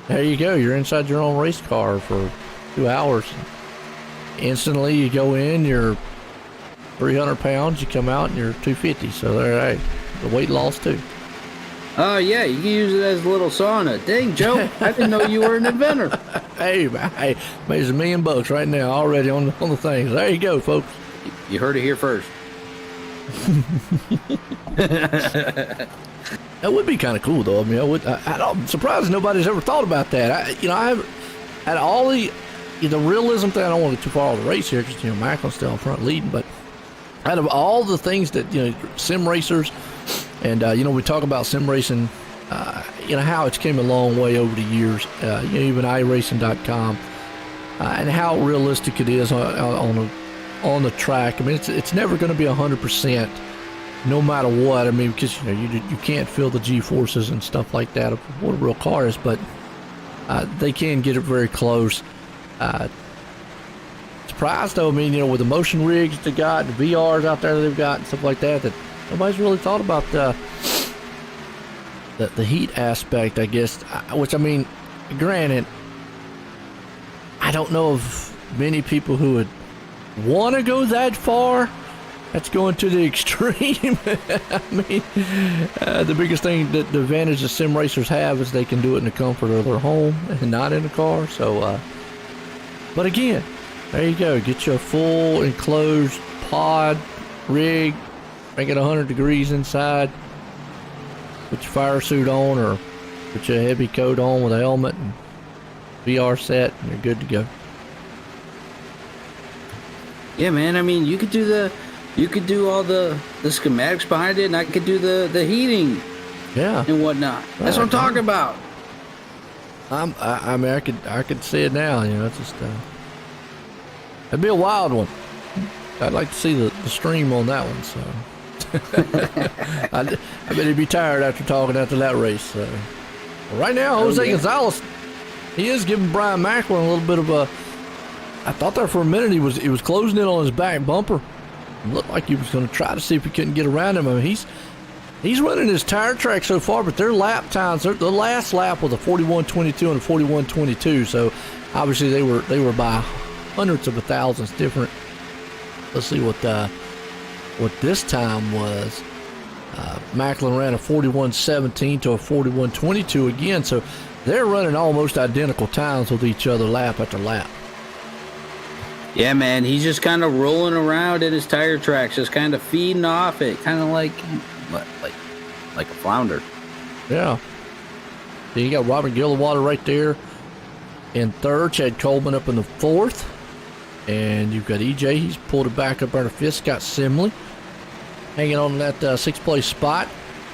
there you go. You're inside your own race car for 2 hours. Instantly you go in, you're 300 pounds, you come out and you're 250. So there, the weight loss too. Oh yeah, you can use it as a little sauna. Dang, Joe, I didn't know you were an inventor. Hey, made $1 million right now already on the things. There you go, folks. You heard it here first. That would be kind of cool though. I mean, I'm surprised nobody's ever thought about that. I have had all the realism thing. I don't want to get too far off the race here, because Macklin's still in front leading. But out of all the things that sim racers, and we talk about sim racing, how it's came a long way over the years. Even iRacing.com, and how realistic it is on the track. I mean, it's never going to be 100%, no matter what. I mean, because you can't feel the G-forces and stuff like that of what a real car is, but they can get it very close. Surprised though, I mean, with the motion rigs they got, the VRs out there they've got and stuff like that nobody's really thought about the heat aspect, I guess. Which, I mean, granted, I don't know of many people who would want to go that far. That's going to the extreme. I mean, the biggest thing, that the advantage that sim racers have is they can do it in the comfort of their home and not in a car. So, but again, there you go. Get you a full enclosed pod rig, make it 100 degrees inside. Put your fire suit on, or put your heavy coat on with a helmet and VR set, and you're good to go. Yeah, man. I mean, you could do You could do all the schematics behind it, and I could do the heating Yeah. and whatnot. That's what I'm talking about. I mean, I could see it now. You know, it's just it'd be a wild one. I'd like to see the stream on that one. So I bet he'd be tired after that race. So right now, Jose Gonzalez, he is giving Brian Macklin a little bit of a. I thought there for a minute he was closing in on his back bumper. It looked like he was going to try to see if he couldn't get around him. I mean, he's running his tire track so far, but their lap times, the last lap was a 41.22 and a 41.22. So obviously they were by hundreds of thousands different. Let's see what this time was. Macklin ran a 41.17 to a 41.22 again. So they're running almost identical times with each other lap after lap. Yeah, man, he's just kind of rolling around in his tire tracks, just kind of feeding off it, kind of like a flounder. Yeah. Then you got Robert Gilliwater right there in third. Chad Coleman up in the fourth. And you've got EJ. He's pulled it back up under fifth. Scott Simley hanging on that sixth place spot.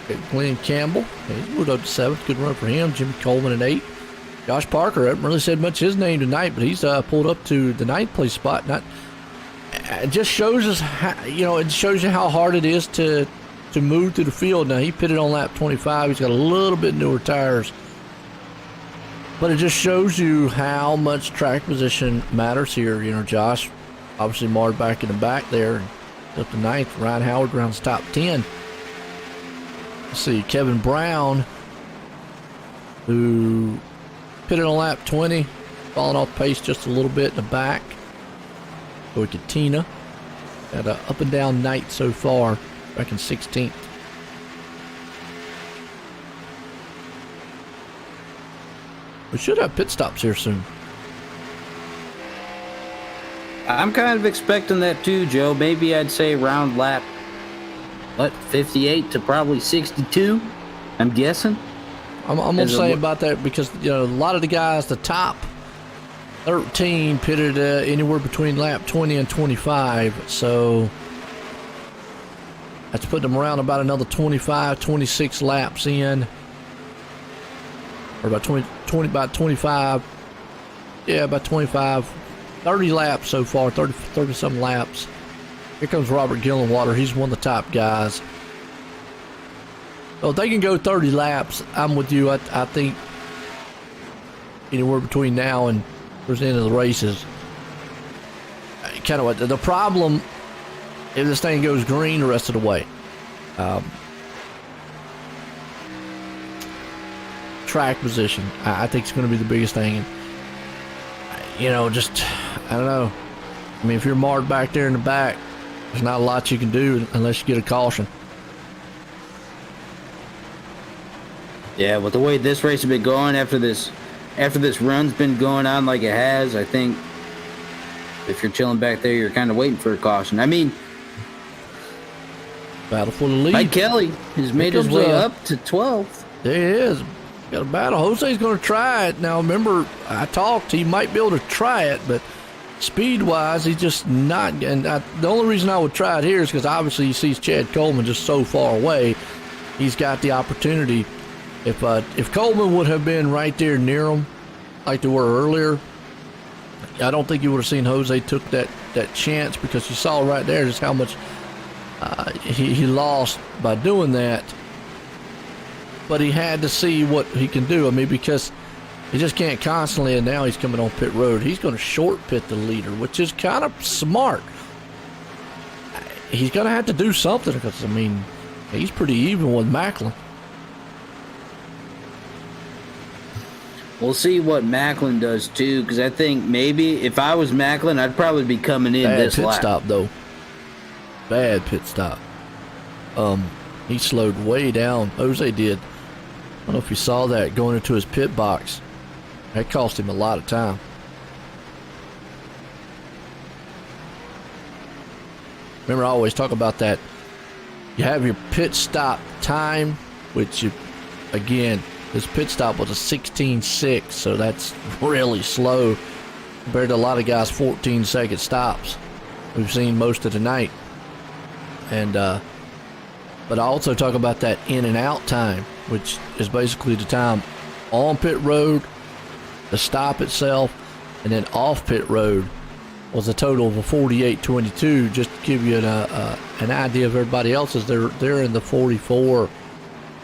Got Glenn Campbell. He's moved up to seventh. Good run for him. Jimmy Coleman in eighth. Josh Parker, I haven't really said much his name tonight, but he's pulled up to the ninth place spot. It just shows us how, it shows you how hard it is to move through the field. Now, he pitted on lap 25. He's got a little bit newer tires. But it just shows you how much track position matters here. Josh obviously marred back in the back there. Up to ninth. Ryan Howard rounds top 10. Let's see, Kevin Brown, who pitted on lap 20, falling off pace just a little bit in the back. Joey Katina had an up and down night so far, back in 16th. We should have pit stops here soon. I'm kind of expecting that too, Joe. Maybe I'd say around lap, 58 to probably 62, I'm guessing. I'm going to say about that because, a lot of the guys, the top 13 pitted anywhere between lap 20 and 25. So that's putting them around about another 25, 26 laps in. Or about about 25. Yeah, about 25. 30 laps so far, 30-some laps. Here comes Robert Gillenwater. He's one of the top guys. So if they can go 30 laps, I'm with you. I think anywhere between now and towards the end of the races. Kind of what the problem, if this thing goes green the rest of the way. Track position, I think it's going to be the biggest thing. And, just, I don't know. I mean, if you're marred back there in the back, there's not a lot you can do unless you get a caution. Yeah, with the way this race has been going after this run's been going on like it has, I think if you're chilling back there, you're kind of waiting for a caution. I mean, battle for the lead. Mike Kelly has made his way up to 12th. There he is. Got a battle. Jose's going to try it. Now, remember, I talked. He might be able to try it, but speed-wise, he's just not. And the only reason I would try it here is because obviously he sees Chad Coleman just so far away. He's got the opportunity. If Coleman would have been right there near him, like they were earlier, I don't think you would have seen Jose took that chance because you saw right there just how much he lost by doing that. But he had to see what he can do. I mean, because he just can't constantly, and now he's coming on pit road. He's going to short pit the leader, which is kind of smart. He's going to have to do something because, I mean, he's pretty even with Macklin. We'll see what Macklin does too, because I think maybe if I was Macklin, I'd probably be coming in this lap. Bad pit stop, though. Bad pit stop. He slowed way down. Jose did. I don't know if you saw that going into his pit box. That cost him a lot of time. Remember, I always talk about that. You have your pit stop time, which again, his pit stop was a 16.6, so that's really slow compared to a lot of guys' 14-second stops we've seen most of the night. And but I also talk about that in and out time, which is basically the time on pit road, the stop itself, and then off pit road was a total of a 48.22. Just to give you an idea of everybody else's, they're in the 44,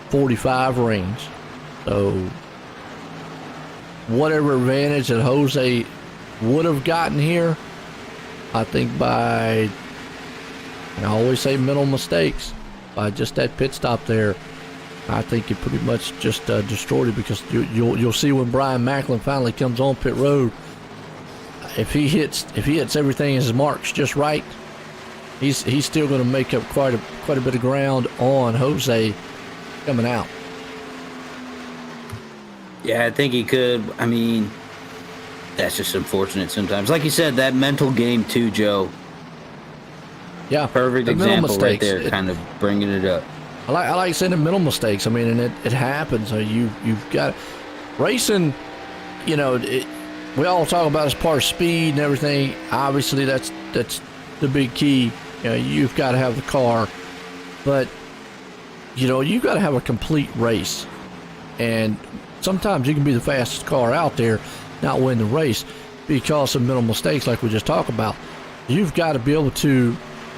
45 range. So whatever advantage that Jose would have gotten here, I think by, and I always say mental mistakes, by just that pit stop there, I think it pretty much just destroyed it, because you'll see when Brian Macklin finally comes on pit road, if he hits everything in his marks just right, he's still going to make up quite a bit of ground on Jose coming out. Yeah, I think he could. I mean, that's just unfortunate sometimes. Like you said, that mental game too, Joe. Yeah, perfect example right there, kind of bringing it up. I like saying the mental mistakes. I mean, and it happens. So you've got racing. You know, we all talk about as part of speed and everything. Obviously, that's the big key. You know, you've got to have the car, but you know, you've got to have a complete race. And sometimes you can be the fastest car out there, not win the race because of mental mistakes, like we just talked about. You've got to be able to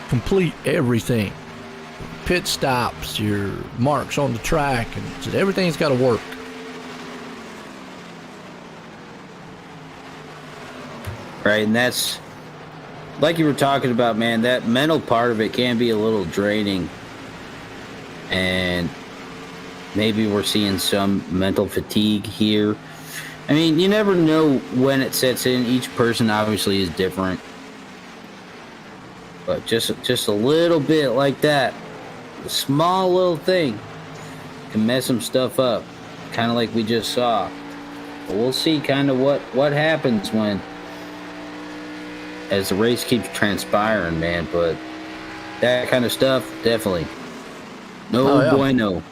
complete everything. Pit stops, your marks on the track, and so everything's got to work. Right, and that's like you were talking about, man, that mental part of it can be a little draining. And maybe we're seeing some mental fatigue here. I mean, you never know when it sets in. Each person obviously is different. But just a little bit like that, a small little thing can mess some stuff up, kind of like we just saw. But we'll see kind of what happens as the race keeps transpiring, man. But that kind of stuff, definitely. No bueno.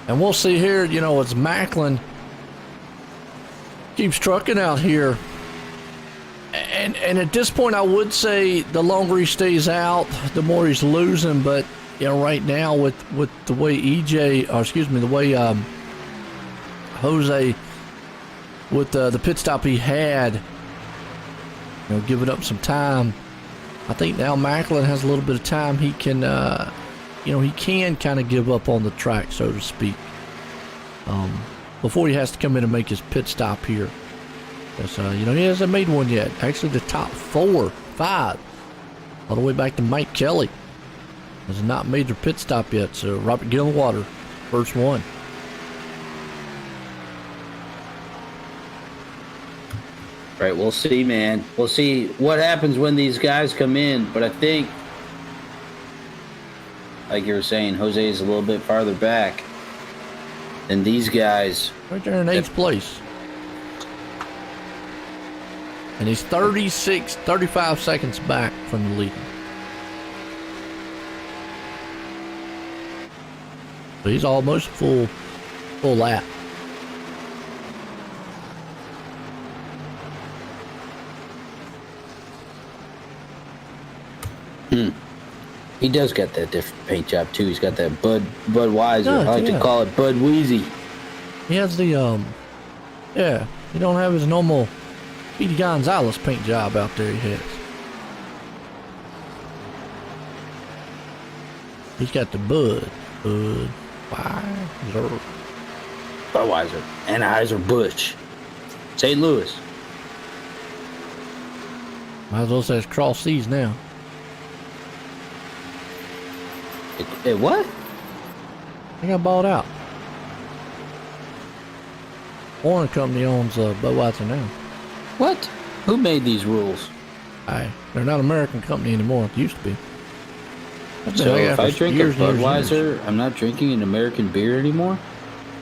And we'll see here, you know, as Macklin keeps trucking out here. And at this point, I would say the longer he stays out, the more he's losing. But, you know, right now with the way the way Jose, with the pit stop he had, you know, giving up some time, I think now Macklin has a little bit of time. He can, he can kind of give up on the track, so to speak, before he has to come in and make his pit stop here. Because, he hasn't made one yet. Actually, the top 4, 5, all the way back to Mike Kelly, has not made their pit stop yet. So, Robert Gilwater, first one. Right, we'll see, man. We'll see what happens when these guys come in. But I think, like you were saying, Jose is a little bit farther back than these guys. Right there in 8th place. And he's 35 seconds back from the lead. So he's almost full lap. He does got that different paint job too. He's got that Budweiser. I like to call it Bud Wheezy. He has the he don't have his normal Speedy Gonzalez paint job out there. He has. He's got the Budweiser, Anheuser-Busch, St. Louis. Might as well say it's cross seas now. What? They got bought out. Foreign company owns Budweiser now. What? Who made these rules? They're not an American company anymore. It used to be. So if I drink a Budweiser, I'm not drinking an American beer anymore?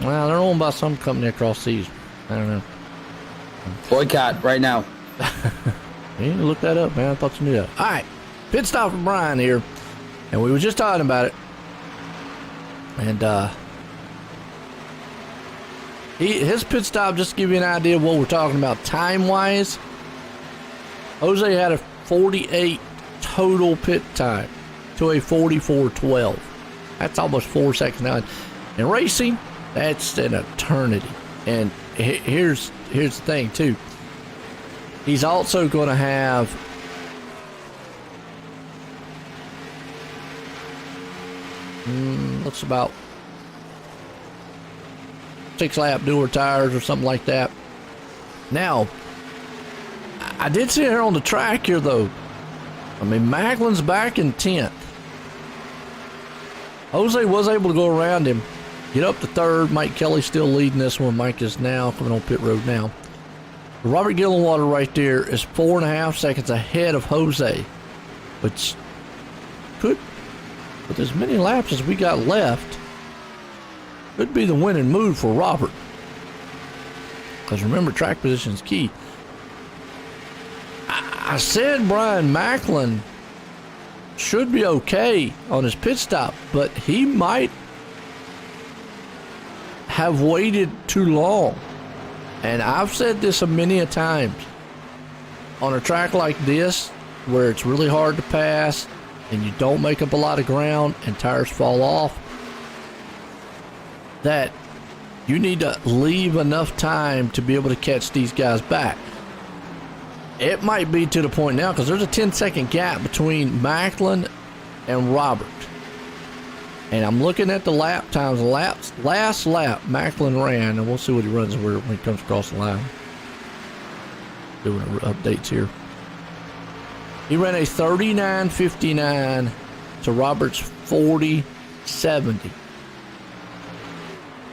Well, they're owned by some company across seas. I don't know. Boycott right now. You need to look that up, man. I thought you knew that. All right. Pit stop from Brian here. And we were just talking about it. And his pit stop, just to give you an idea of what we're talking about time-wise, Jose had a 48 total pit time. to a 44.12. That's almost 4 seconds now. In racing, that's an eternity. And here's the thing too. He's also going to have looks about 6-lap newer tires or something like that. Now, I did see her on the track here though. I mean, Macklin's back in 10th. Jose was able to go around him, get up to 3rd. Mike Kelly's still leading this one. Mike is now coming on pit road now. Robert Gillenwater right there is 4.5 seconds ahead of Jose, which could, with as many laps as we got left, could be the winning move for Robert. Because remember, track position is key. I said Brian Macklin should be okay on his pit stop, but he might have waited too long. And I've said this many a times. On a track like this, where it's really hard to pass and you don't make up a lot of ground and tires fall off, that you need to leave enough time to be able to catch these guys back. It might be to the point now because there's a 10-second gap between Macklin and Robert. And I'm looking at the lap times. Last lap Macklin ran, and we'll see what he runs when he comes across the line. Doing updates here. He ran a 39.59 to Robert's 40.70.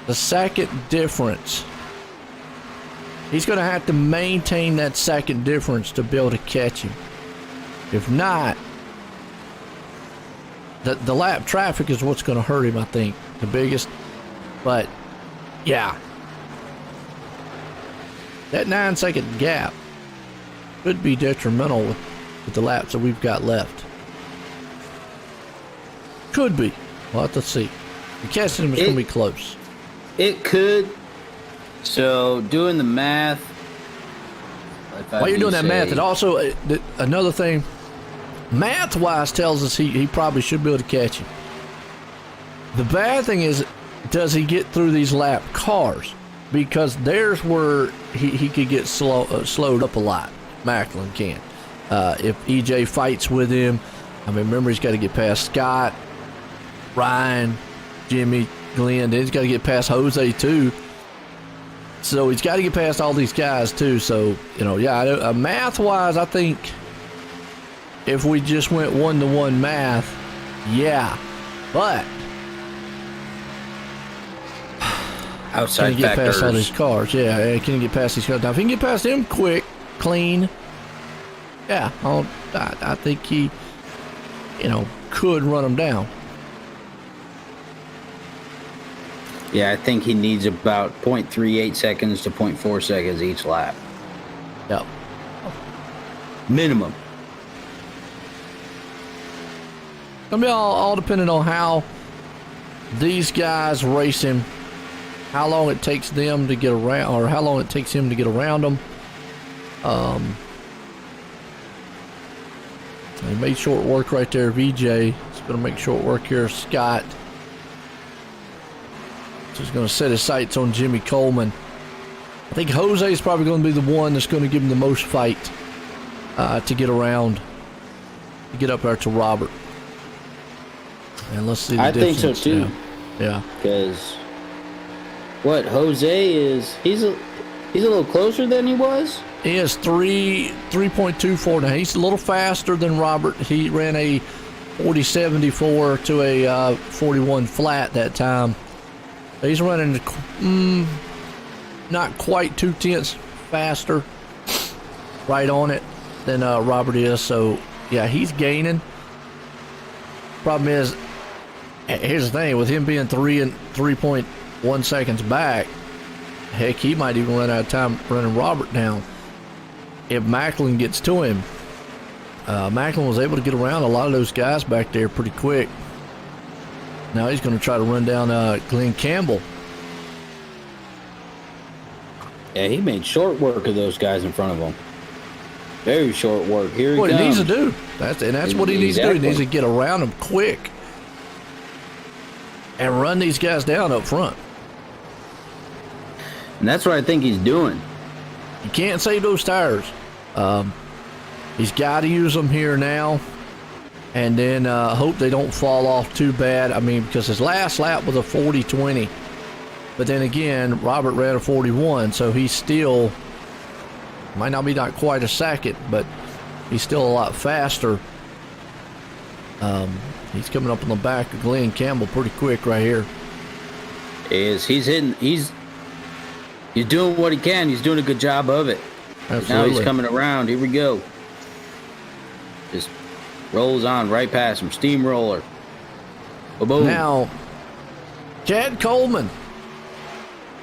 The second difference. He's going to have to maintain that second difference to be able to catch him. If not, the lap traffic is what's going to hurt him, I think, the biggest. But, yeah. That 9-second gap could be detrimental with the laps that we've got left. Could be. We'll have to see. The catching him is going to be close. It could. So, doing the math. While you're doing that math, it also, another thing, math-wise tells us he probably should be able to catch him. The bad thing is, does he get through these lap cars? Because there's where he could get slowed up a lot. Macklin can. If EJ fights with him, I mean, remember he's got to get past Scott, Ryan, Jimmy, Glenn, then he's got to get past Jose too. So he's got to get past all these guys too. So, you know, yeah, math-wise, I think if we just went 1-to-1 math, yeah. But outside can he get factors. past all these cars? Yeah, can he get past these cars? Now, if he can get past them quick, clean, yeah, I think he, you know, could run them down. Yeah, I think he needs about 0.38 seconds to 0.4 seconds each lap. Yep. Minimum. Gonna be all depending on how these guys race him, how long it takes them to get around, or how long it takes him to get around them. He made short work right there of EJ. He's gonna make short work here of Scott. So he's going to set his sights on Jimmy Coleman. I think Jose is probably going to be the one that's going to give him the most fight to get around, to get up there to Robert. And let's see the difference. I think so too. Yeah. Because what Jose is, he's a little closer than he was. He is 3.24 now. He's a little faster than Robert. He ran a 40.74 to a 41 flat that time. He's running not quite 2/10 faster, right on it, than Robert is. So, yeah, he's gaining. Problem is, here's the thing, with him being 3.1 seconds back, heck, he might even run out of time running Robert down if Macklin gets to him. Macklin was able to get around a lot of those guys back there pretty quick. Now he's going to try to run down Glenn Campbell. Yeah, he made short work of those guys in front of him. Very short work. Here he What comes. he needs to do. That's what he needs to do. He needs to Exactly. get around them quick and run these guys down up front. And that's what I think he's doing. You can't save those tires. He's got to use them here now, and then hope they don't fall off too bad. I mean, because his last lap was a 40-20, but then again, Robert ran a 41, so he's still might not be not quite a second, but he's still a lot faster. He's coming up on the back of Glenn Campbell pretty quick right here. He's hitting. He's doing what he can. He's doing a good job of it. Absolutely. Now he's coming around. Here we go. Just rolls on right past him. Steamroller. Boom. Now, Chad Coleman,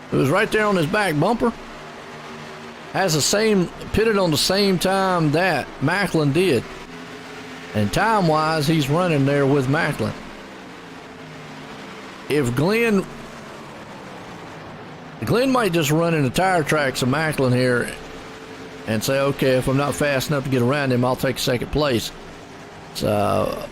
who was right there on his back bumper, has the same, pitted on the same time that Macklin did. And time-wise, he's running there with Macklin. If Glenn might just run in the tire tracks of Macklin here and say, okay, if I'm not fast enough to get around him, I'll take second place. So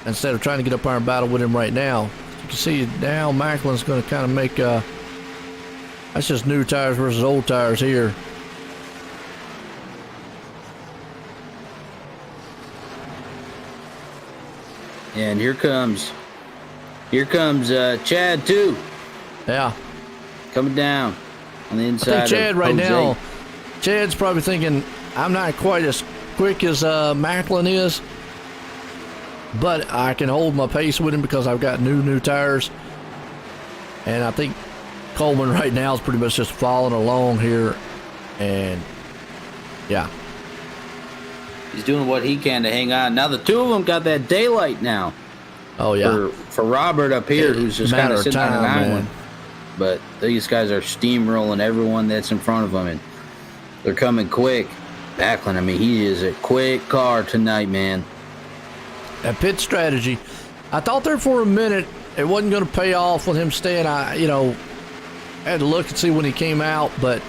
instead of trying to get up there and battle with him right now, you can see now Macklin's going to kind of make that's just new tires versus old tires here. And here comes Chad too, Yeah. coming down on the I inside. think Chad of right Jose. now, Chad's probably thinking, I'm not quite as quick as Macklin is, but I can hold my pace with him because I've got new tires. And I think Coleman right now is pretty much just following along here. And yeah, He's doing what he can to hang on. Now the two of them got that daylight now. oh yeah, For Robert up here, who's just kind matter of of sitting on an time, island. man. But these guys are steamrolling everyone that's in front of them, and they're coming quick. Macklin, I mean, he is a quick car tonight, man. That pit strategy, I thought there for a minute it wasn't going to pay off with him staying. I had to look and see when he came out, but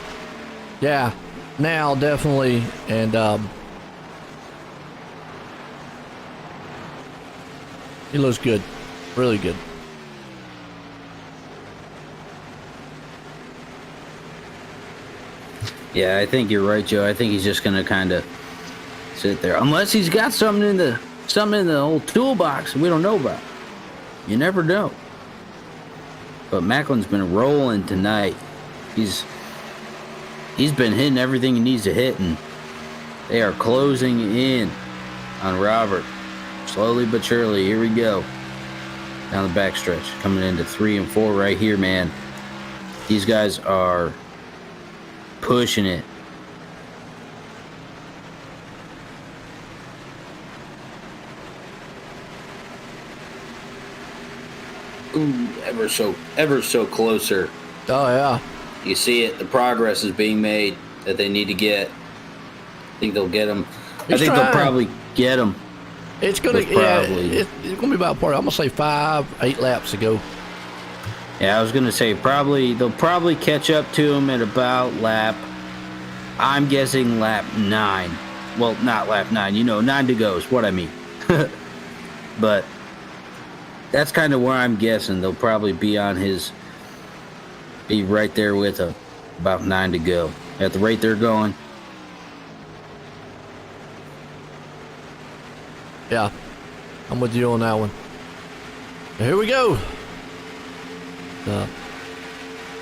yeah, now definitely. And he looks good, really good. Yeah, I think you're right, Joe. I think he's just gonna kind of sit there, unless he's got something in the old toolbox we don't know about. You never know. But Macklin's been rolling tonight. He's been hitting everything he needs to hit, and they are closing in on Robert. Slowly but surely, here we go. Down the backstretch, coming into 3 and 4 right here, man. These guys are pushing it. Ooh, ever so closer. Oh yeah, You see it. The progress is being made that they need to get. I think they'll get them. I think they'll trying. probably get them. it's gonna Most probably. it's gonna be about part. I'm gonna say 5-8 laps to go. Yeah, I was gonna say they'll probably catch up to him at about lap. I'm guessing lap 9. Well, not lap 9. 9 to go is what I mean. But that's kind of where I'm guessing they'll probably be right there with him. About 9 to go. At the rate they're going. Yeah, I'm with you on that one. Here we go.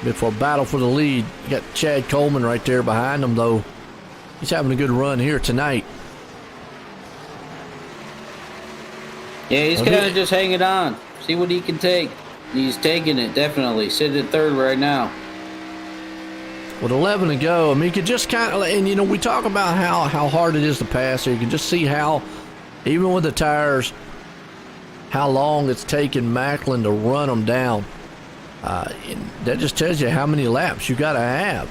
Bit for a battle for the lead. You got Chad Coleman right there behind him, though. He's having a good run here tonight. Yeah, he's Okay. kind of just hanging on. See what he can take. He's taking it, definitely. Sitting at third right now. With 11 to go, I mean, you could just kind of, and we talk about how hard it is to pass here. You can just see how, even with the tires, how long it's taken Macklin to run them down. And that just tells you how many laps you got to have.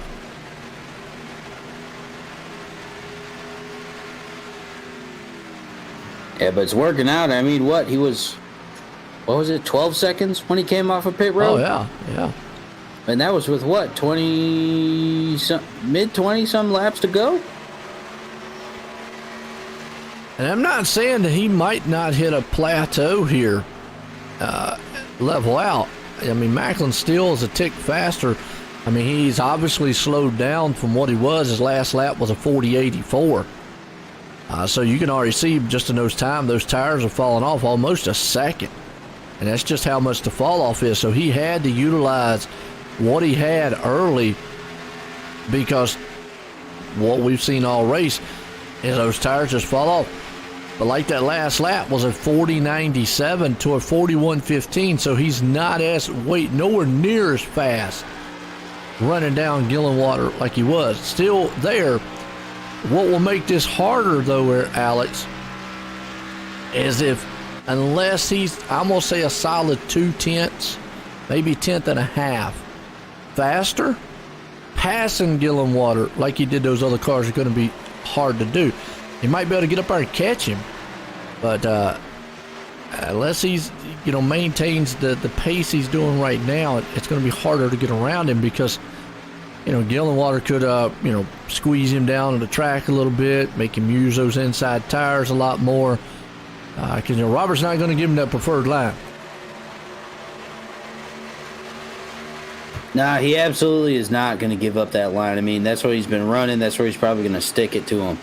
Yeah, but it's working out. I mean, what was it, 12 seconds when he came off of pit road? Oh, yeah, yeah. And that was with what, mid 20 some laps to go? And I'm not saying that he might not hit a plateau here, level out. I mean, Macklin still is a tick faster. I mean, he's obviously slowed down from what he was. His last lap was a 40.84. So you can already see just in those tires are falling off almost a second. And that's just how much the fall off is. So he had to utilize what he had early, because what we've seen all race is those tires just fall off. But like that last lap was a 40.97 to a 41.15. So he's not nowhere near as fast running down Gillenwater like he was. Still there. What will make this harder, though, Alex, is unless he's, I'm going to say a solid 0.2, maybe 1.5 faster, passing Gillenwater like he did those other cars is going to be hard to do. He might be able to get up there and catch him, but unless he's, maintains the pace he's doing right now, it's going to be harder to get around him, because Gillenwater could, squeeze him down on the track a little bit, make him use those inside tires a lot more. Because, Robert's not going to give him that preferred line. Nah, he absolutely is not going to give up that line. I mean, that's where he's been running. That's where he's probably going to stick it to him.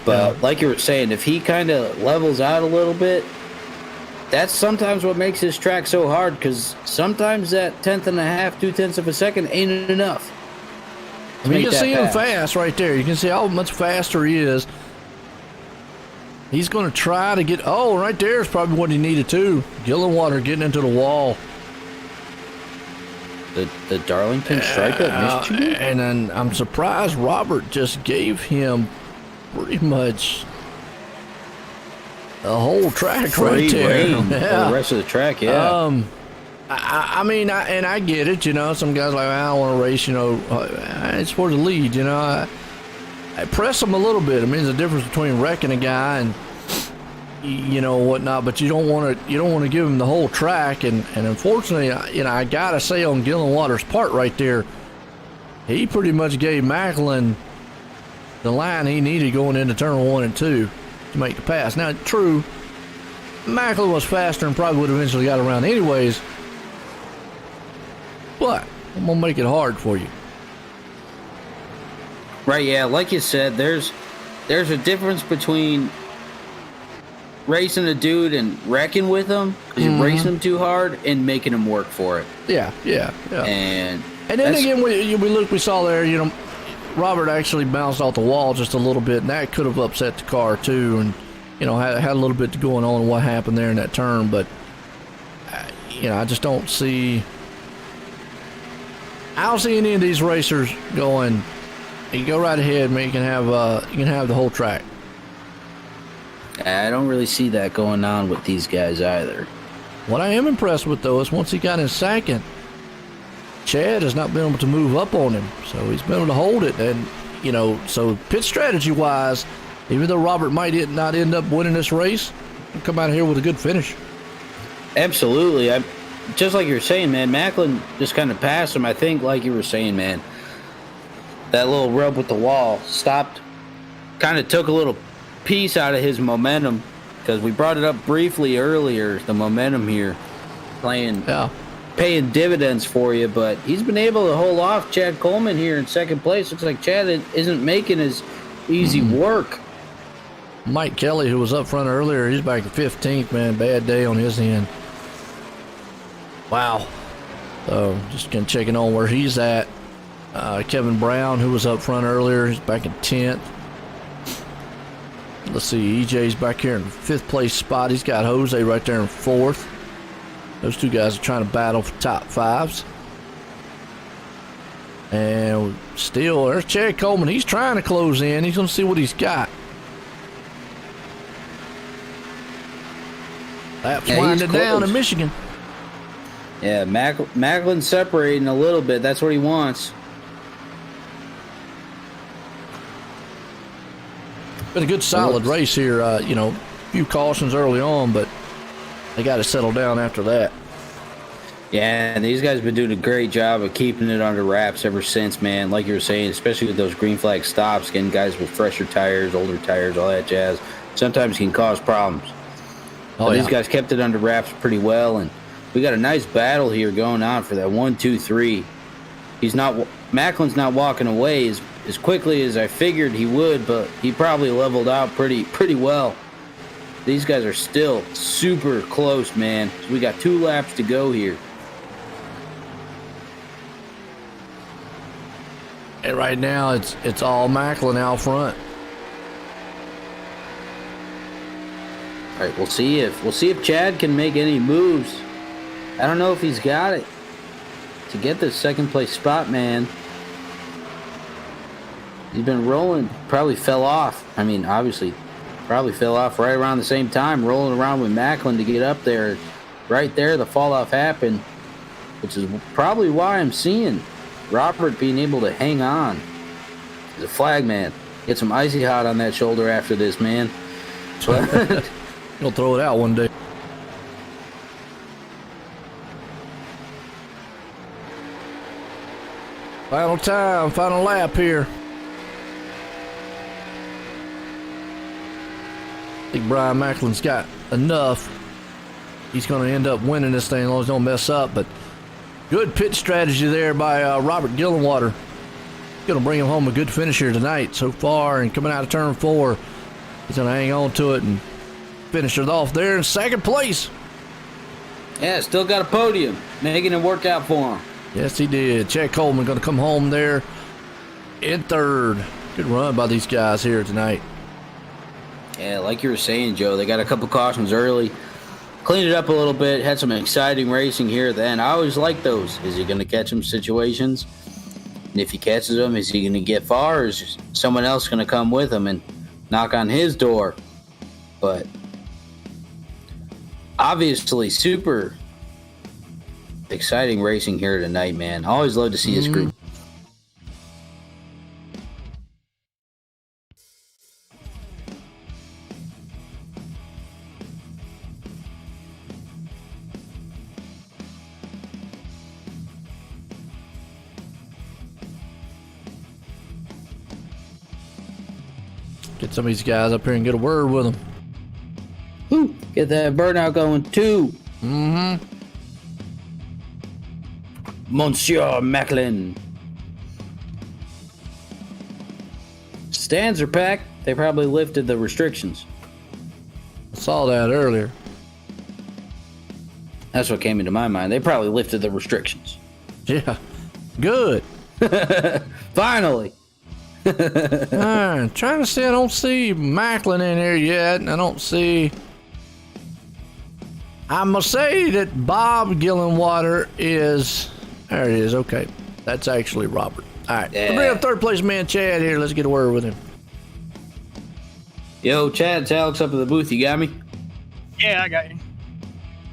But like you were saying, if he kind of levels out a little bit, that's sometimes what makes this track so hard, because sometimes that 1.5, 0.2 of a second ain't enough. I mean, you can see him fast right there. You can see how much faster he is. He's going to try to get... Oh, right there is probably what he needed to. Gillenwater getting into the wall. The Darlington stripe at Michigan? And then I'm surprised Robert just gave him pretty much the whole track free right there. Rein for the rest of the track, yeah. I mean, I get it, Some guys are like, I don't want to race, it's for the lead, I press them a little bit. I mean, there's a difference between wrecking a guy and, whatnot, but you don't want to give him the whole track. And unfortunately, I got to say on Gillenwater's part right there, he pretty much gave Macklin the line he needed going into turn 1 and 2 to make the pass. Now, true, Macklin was faster and probably would have eventually got around anyways, but I'm going to make it hard for you. Right, yeah, like you said, there's a difference between racing a dude and wrecking with him, because you're racing him too hard, and making him work for it. Yeah. And then again, we saw there, Robert actually bounced off the wall just a little bit, and that could have upset the car too, and had a little bit going on in what happened there in that turn. But I just don't see any of these racers going, you go right ahead, man. You can have the whole track. I don't really see that going on with these guys either. What I am impressed with, though, is once he got in second, Chad has not been able to move up on him, so he's been able to hold it. And so pit strategy wise, even though Robert might not end up winning this race, he'll come out of here with a good finish. Absolutely. Just like you were saying, man, Macklin just kind of passed him. I think, like you were saying, man, that little rub with the wall stopped, kind of took a little piece out of his momentum, because we brought it up briefly earlier, the momentum here paying dividends for you, but he's been able to hold off Chad Coleman here in second place. Looks like Chad isn't making his easy work. Mike Kelly, who was up front earlier, he's back to 15th, man. Bad day on his end. Wow. So just kind of checking on where he's at. Kevin Brown, who was up front earlier, he's back in 10th. Let's see, EJ's back here in 5th place spot. He's got Jose right there in 4th. Those two guys are trying to battle for top 5s. And still, there's Chad Coleman. He's trying to close in. He's going to see what he's got. Laps winding down in Michigan. Yeah, Macklin separating a little bit. That's what he wants. Been a good solid race here. A few cautions early on, but they got to settle down after that. Yeah, these guys have been doing a great job of keeping it under wraps ever since, man. Like you were saying, especially with those green flag stops, getting guys with fresher tires, older tires, all that jazz. sometimes can cause problems. But these guys kept it under wraps pretty well, and we got a nice battle here going on for that 1, 2, 3. Macklin's not walking away as quickly as I figured he would, but he probably leveled out pretty well. These guys are still super close, man. So we got 2 laps to go here. And right now, it's all Macklin out front. All right, we'll see if Chad can make any moves. I don't know if he's got it to get this second place spot, man. He's been rolling, probably fell off. I mean, obviously, probably fell off right around the same time, rolling around with Macklin to get up there. Right there, the fall off happened, which is probably why I'm seeing Robert being able to hang on. He's a flag man. Get some icy hot on that shoulder after this, man. He'll throw it out one day. Final time, final lap here. I think Brian Macklin's got enough. He's going to end up winning this thing as long as he don't mess up. But good pit strategy there by Robert Gillenwater. Going to bring him home a good finish here tonight so far. And coming out of turn 4, he's going to hang on to it and finish it off there in second place. Yeah, still got a podium. Making it work out for him. Yes, he did. Chad Coleman going to come home there in third. Good run by these guys here tonight. Yeah, like you were saying, Joe, they got a couple cautions early. Cleaned it up a little bit. Had some exciting racing here at the end. I always like those. Is he going to catch them situations? And if he catches them, is he going to get far? Or is someone else going to come with him and knock on his door? But obviously, super exciting racing here tonight, man. Always love to see his group. Get some of these guys up here and get a word with them. Woo, get that burnout going too. Monsieur Macklin. Stands are packed. They probably lifted the restrictions. I saw that earlier. That's what came into my mind. They probably lifted the restrictions. Yeah. Good. Finally. Trying to see. I don't see Macklin in here yet. I don't see. I must say that Bob Gillenwater is. There it is. Okay. That's actually Robert. All right. Yeah. Bring up third place man Chad here. Let's get a word with him. Yo, Chad, it's Alex up at the booth. You got me? Yeah, I got you.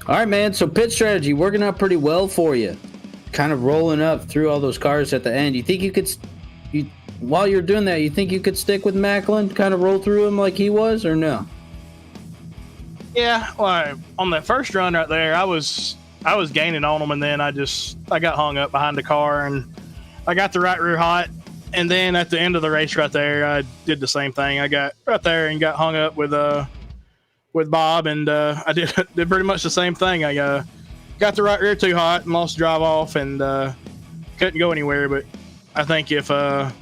All right, man. So pit strategy working out pretty well for you. Kind of rolling up through all those cars at the end. You think you could, while you're doing that, you think you could stick with Macklin, kind of roll through him like he was, or no? Yeah, well, on that first run right there, I was gaining on him, and then I got hung up behind the car, and I got the right rear hot. And then at the end of the race right there, I did the same thing. I got right there and got hung up with Bob, and I did pretty much the same thing. I got the right rear too hot and lost the drive off, and couldn't go anywhere. But I think if I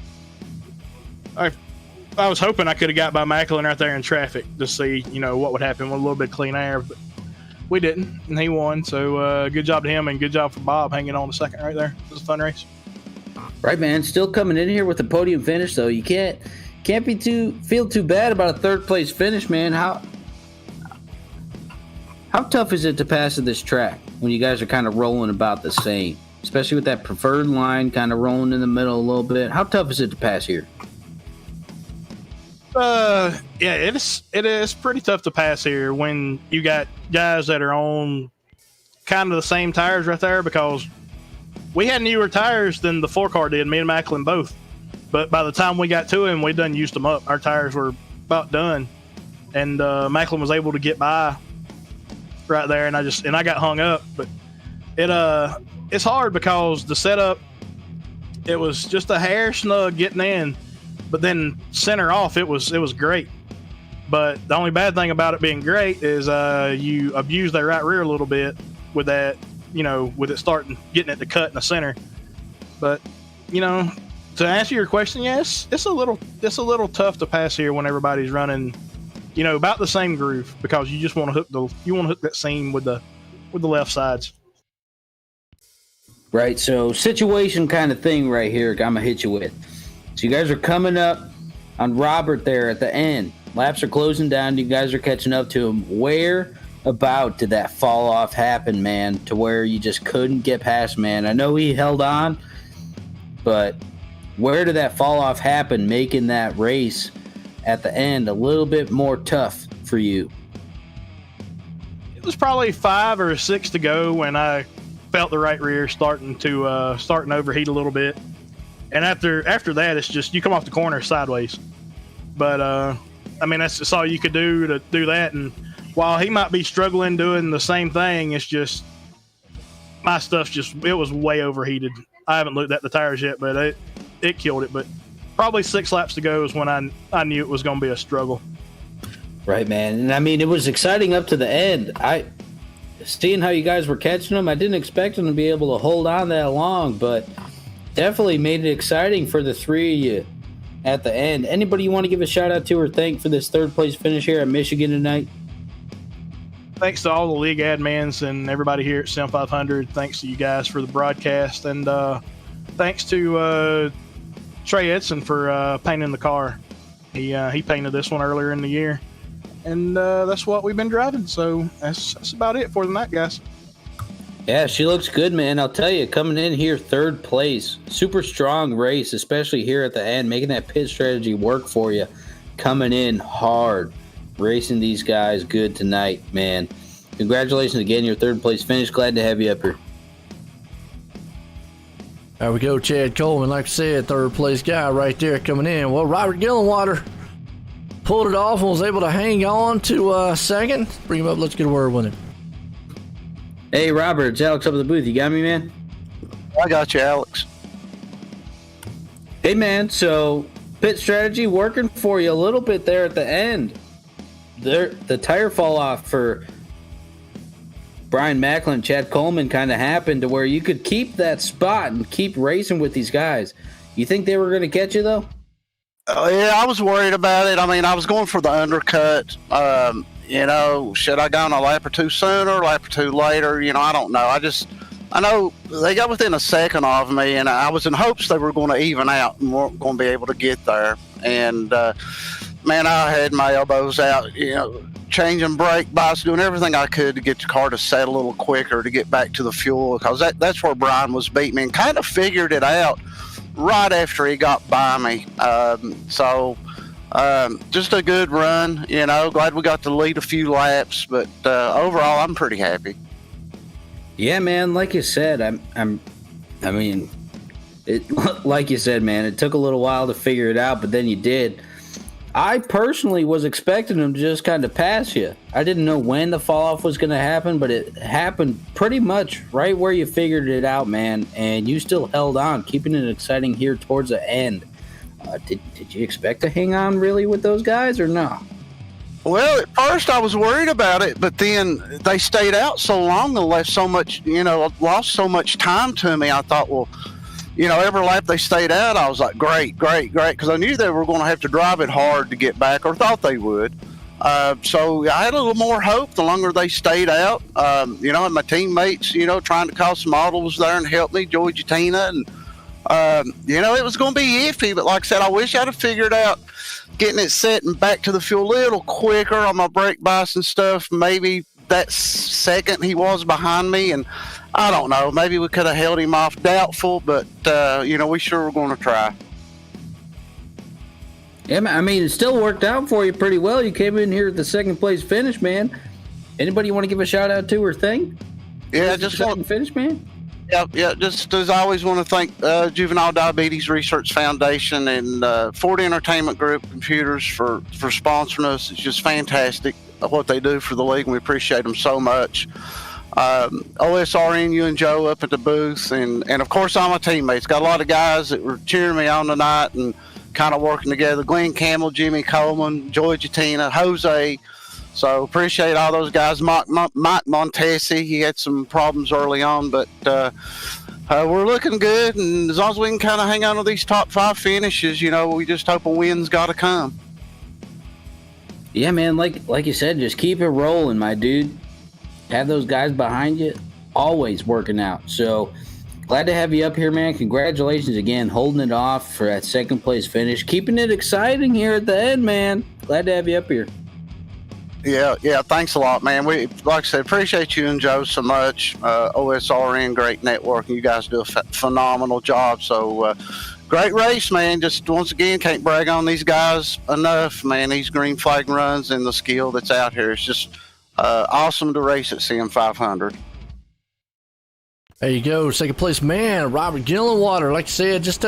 was hoping I could have got by Macklin right there in traffic to see, what would happen with a little bit of clean air, but we didn't, and he won. So good job to him, and good job for Bob hanging on a second right there. It was a fun race. Right, man. Still coming in here with the podium finish, though. You can't feel too bad about a third place finish, man. How tough is it to pass at this track when you guys are kind of rolling about the same, especially with that preferred line kind of rolling in the middle a little bit? How tough is it to pass here? Yeah, it is pretty tough to pass here when you got guys that are on kind of the same tires right there, because we had newer tires than the 4-car did, me and Macklin both. But by the time we got to him, we done used them up. Our tires were about done, and Macklin was able to get by right there, and I got hung up. But it's hard because the setup, it was just a hair snug getting in, but then center off, it was great. But the only bad thing about it being great is you abuse that right rear a little bit with that, with it getting it to cut in the center. But, to answer your question, yes, it's a little tough to pass here when everybody's running, about the same groove, because you just want to hook that seam with the left sides. Right. So situation kind of thing right here. I'm gonna hit you with. So you guys are coming up on Robert there at the end. Laps are closing down. You guys are catching up to him. Where about did that fall off happen, man, to where you just couldn't get past, man? I know he held on, but where did that fall off happen, making that race at the end a little bit more tough for you? It was probably 5 or 6 to go when I felt the right rear starting to overheat a little bit. And after that, it's just you come off the corner sideways. But that's just all you could do to do that. And while he might be struggling doing the same thing, it's just my stuff's it was way overheated. I haven't looked at the tires yet, but it killed it. But probably 6 laps to go is when I knew it was going to be a struggle. Right, man. And it was exciting up to the end. Seeing how you guys were catching them, I didn't expect them to be able to hold on that long, but definitely made it exciting for the three of you at the end. Anybody you want to give a shout out to or thank for this third place finish here at Michigan tonight? Thanks to all the league admins and everybody here at Sim500. Thanks to you guys for the broadcast, and thanks to Trey Edson for painting the car. He painted this one earlier in the year. And that's what we've been driving. So that's about it for the night, guys. Yeah, she looks good, man. I'll tell you, coming in here third place, super strong race, especially here at the end, making that pit strategy work for you. Coming in hard, racing these guys good tonight, man. Congratulations again, your third place finish. Glad to have you up here. There we go, Chad Coleman. Like I said, third place guy right there coming in. Well, Robert Gillenwater pulled it off and was able to hang on to second. Bring him up. Let's get a word with him. Hey, Robert. It's Alex up at the booth. You got me, man? I got you, Alex. Hey, man. So, pit strategy working for you a little bit there at the end. The tire fall off for Brian Macklin, Chad Coleman kind of happened to where you could keep that spot and keep racing with these guys. You think they were going to catch you, though? Yeah, I was worried about it. I was going for the undercut. Should I gone a lap or two sooner, a lap or two later? I don't know. I know they got within a second of me, and I was in hopes they were going to even out and weren't going to be able to get there. And, I had my elbows out, changing brake bias, doing everything I could to get the car to set a little quicker to get back to the fuel, because that's where Brian was beating me, and kind of figured it out right after he got by me. Just a good run, glad we got to lead a few laps, but overall I'm pretty happy. Yeah, man, like you said, like you said, man, it took a little while to figure it out, but then you did. I personally was expecting him to just kind of pass you. I didn't know when the fall off was going to happen, but it happened pretty much right where you figured it out, man. And you still held on, keeping it exciting here towards the end. Did you expect to hang on really with those guys or no? Well, at first I was worried about it, but then they stayed out so long and left so much, lost so much time to me. I thought, well, every lap they stayed out, I was like, great, because I knew they were going to have to drive it hard to get back, or thought they would. So I had a little more hope the longer they stayed out. And my teammates, trying to call some autos there and help me, Joey Jatina, and it was going to be iffy, but like I said, I wish I'd have figured out getting it set and back to the fuel a little quicker on my brake bias and stuff. Maybe that second he was behind me, and I don't know, maybe we could have held him off. Doubtful, but we sure were going to try. Yeah, it still worked out for you pretty well. You came in here at the second place finish, man. Anybody you want to give a shout out to or thing? Yeah, just second finish, man. Yeah. Just as I always want to thank Juvenile Diabetes Research Foundation and Ford Entertainment Group Computers for sponsoring us. It's just fantastic what they do for the league, and we appreciate them so much. OSRN, you and Joe up at the booth, and of course all my teammates. Got a lot of guys that were cheering me on tonight, and kind of working together. Glenn Campbell, Jimmy Coleman, Joy Jatina, Jose. So appreciate all those guys. Mike Montesi, he had some problems early on, but we're looking good. And as long as we can kind of hang on to these top 5 finishes, we just hope a win's got to come. Yeah, man, like you said, just keep it rolling, my dude. Have those guys behind you, always working out. So glad to have you up here, man. Congratulations again, holding it off for that second place finish. Keeping it exciting here at the end, man. Glad to have you up here. Yeah, thanks a lot, man. We, like I said, appreciate you and Joe so much. OSRN, great networking. You guys do a phenomenal job. So great race, man. Just once again, can't brag on these guys enough, man. These green flag runs and the skill that's out here. It's just awesome to race at Sim500. There you go, second place man, Robert Gillenwater. Like I said, just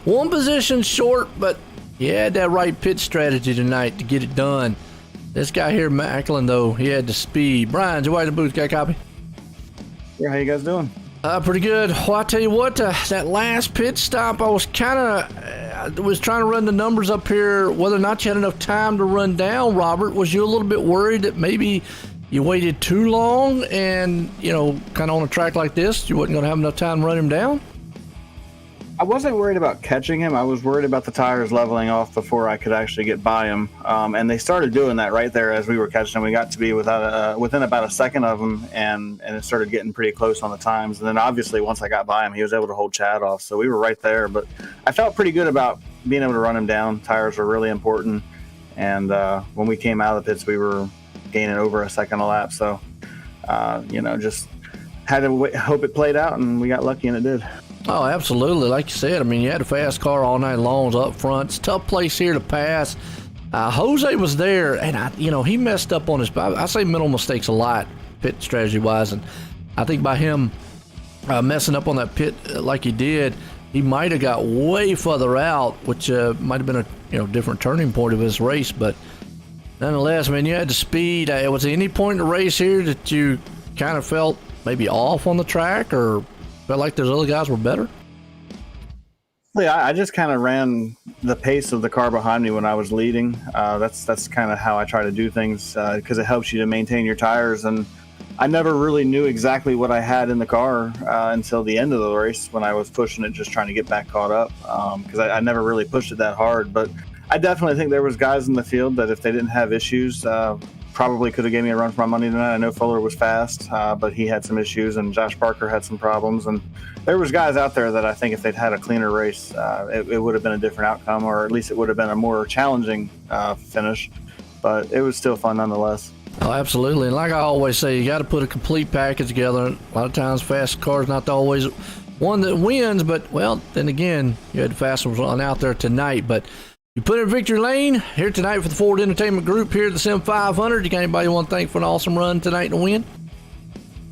one position short, but he had that right pit strategy tonight to get it done. This guy here, Macklin, though, he had the speed. Brian, Joe White in the booth, got a copy? Yeah, how you guys doing? Pretty good. Well, I tell you what, that last pit stop, I was trying to run the numbers up here, whether or not you had enough time to run down. Robert, was you a little bit worried that maybe you waited too long and, kind of on a track like this, you wasn't going to have enough time to run him down? I wasn't worried about catching him. I was worried about the tires leveling off before I could actually get by him. And they started doing that right there as we were catching him. We got to be within about a second of him, and it started getting pretty close on the times. And then obviously once I got by him, he was able to hold Chad off. So we were right there. But I felt pretty good about being able to run him down. Tires were really important. And when we came out of the pits, we were gaining over a second a lap. So, just had to hope it played out, and we got lucky, and it did. Oh, absolutely. Like you said, you had a fast car all night long. It was up front. It's a tough place here to pass. Jose was there, and he messed up on his. I say mental mistakes a lot, pit strategy wise, and I think by him messing up on that pit like he did, he might have got way further out, which might have been a different turning point of his race. But nonetheless, you had the speed. Was there any point in the race here that you kind of felt maybe off on the track, or felt like those other guys were better? Yeah, I just kind of ran the pace of the car behind me when I was leading. That's kind of how I try to do things, because it helps you to maintain your tires. And I never really knew exactly what I had in the car until the end of the race when I was pushing it, just trying to get back caught up, because I never really pushed it that hard. But I definitely think there was guys in the field that if they didn't have issues, probably could have gave me a run for my money tonight. I know Fuller was fast, but he had some issues, and Josh Parker had some problems. And there was guys out there that I think if they'd had a cleaner race, it would have been a different outcome, or at least it would have been a more challenging finish. But it was still fun nonetheless. Oh, absolutely. And like I always say, you got to put a complete package together. A lot of times fast cars not always one that wins, but, well, then again, you had the fast one out there tonight. But you put in victory lane here tonight for the Ford Entertainment Group here at the Sim500. You got anybody you want to thank for an awesome run tonight and a win?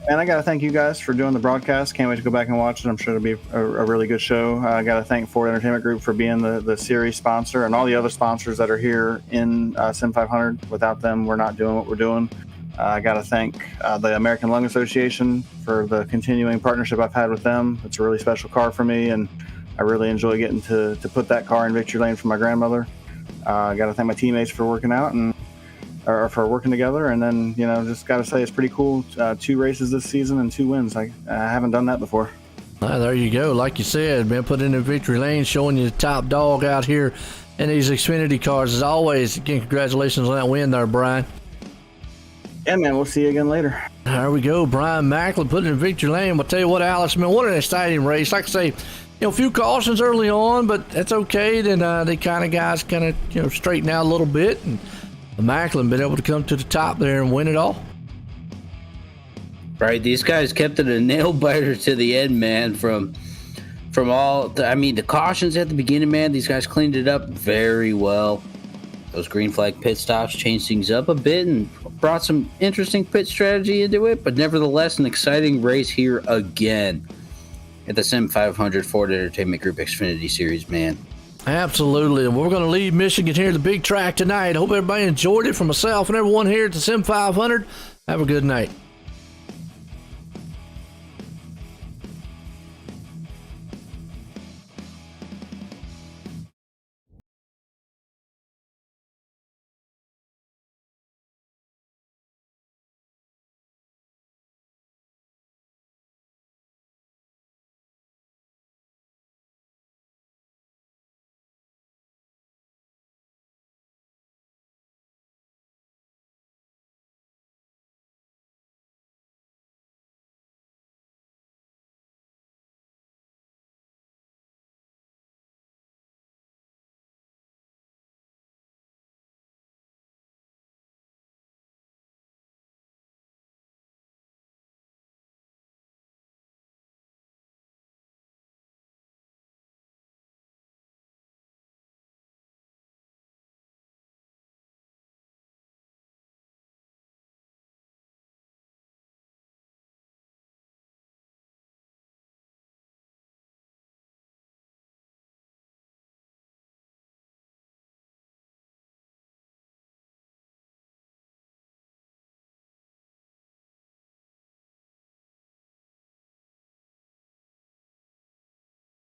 And I got to thank you guys for doing the broadcast. Can't wait to go back and watch it. I'm sure it'll be a really good show. I got to thank Ford Entertainment Group for being the series sponsor, and all the other sponsors that are here in Sim500. Without them, we're not doing what we're doing. I got to thank the American Lung Association for the continuing partnership I've had with them. It's a really special car for me, and I really enjoy getting to put that car in victory lane for my grandmother. I got to thank my teammates for working out or for working together. And then, just got to say it's pretty cool. 2 races this season and 2 wins. I haven't done that before. There you go. Like you said, man, put in the victory lane, showing you the top dog out here in these Xfinity cars. As always, again, congratulations on that win there, Brian. Yeah, man, we'll see you again later. There we go. Brian Macklin put in victory lane. I'll tell you what, Alex, man, what an exciting race. Like I say, a few cautions early on, but that's okay. Then the guys straighten out a little bit, and Macklin been able to come to the top there and win it all. Right, these guys kept it a nail biter to the end, man. From all, the cautions at the beginning, man. These guys cleaned it up very well. Those green flag pit stops changed things up a bit and brought some interesting pit strategy into it. But nevertheless, an exciting race here again at the Sim500 Ford Entertainment Group Xfinity Series, man. Absolutely. And we're going to leave Michigan here at the big track tonight. I hope everybody enjoyed it. For myself and everyone here at the Sim500, have a good night.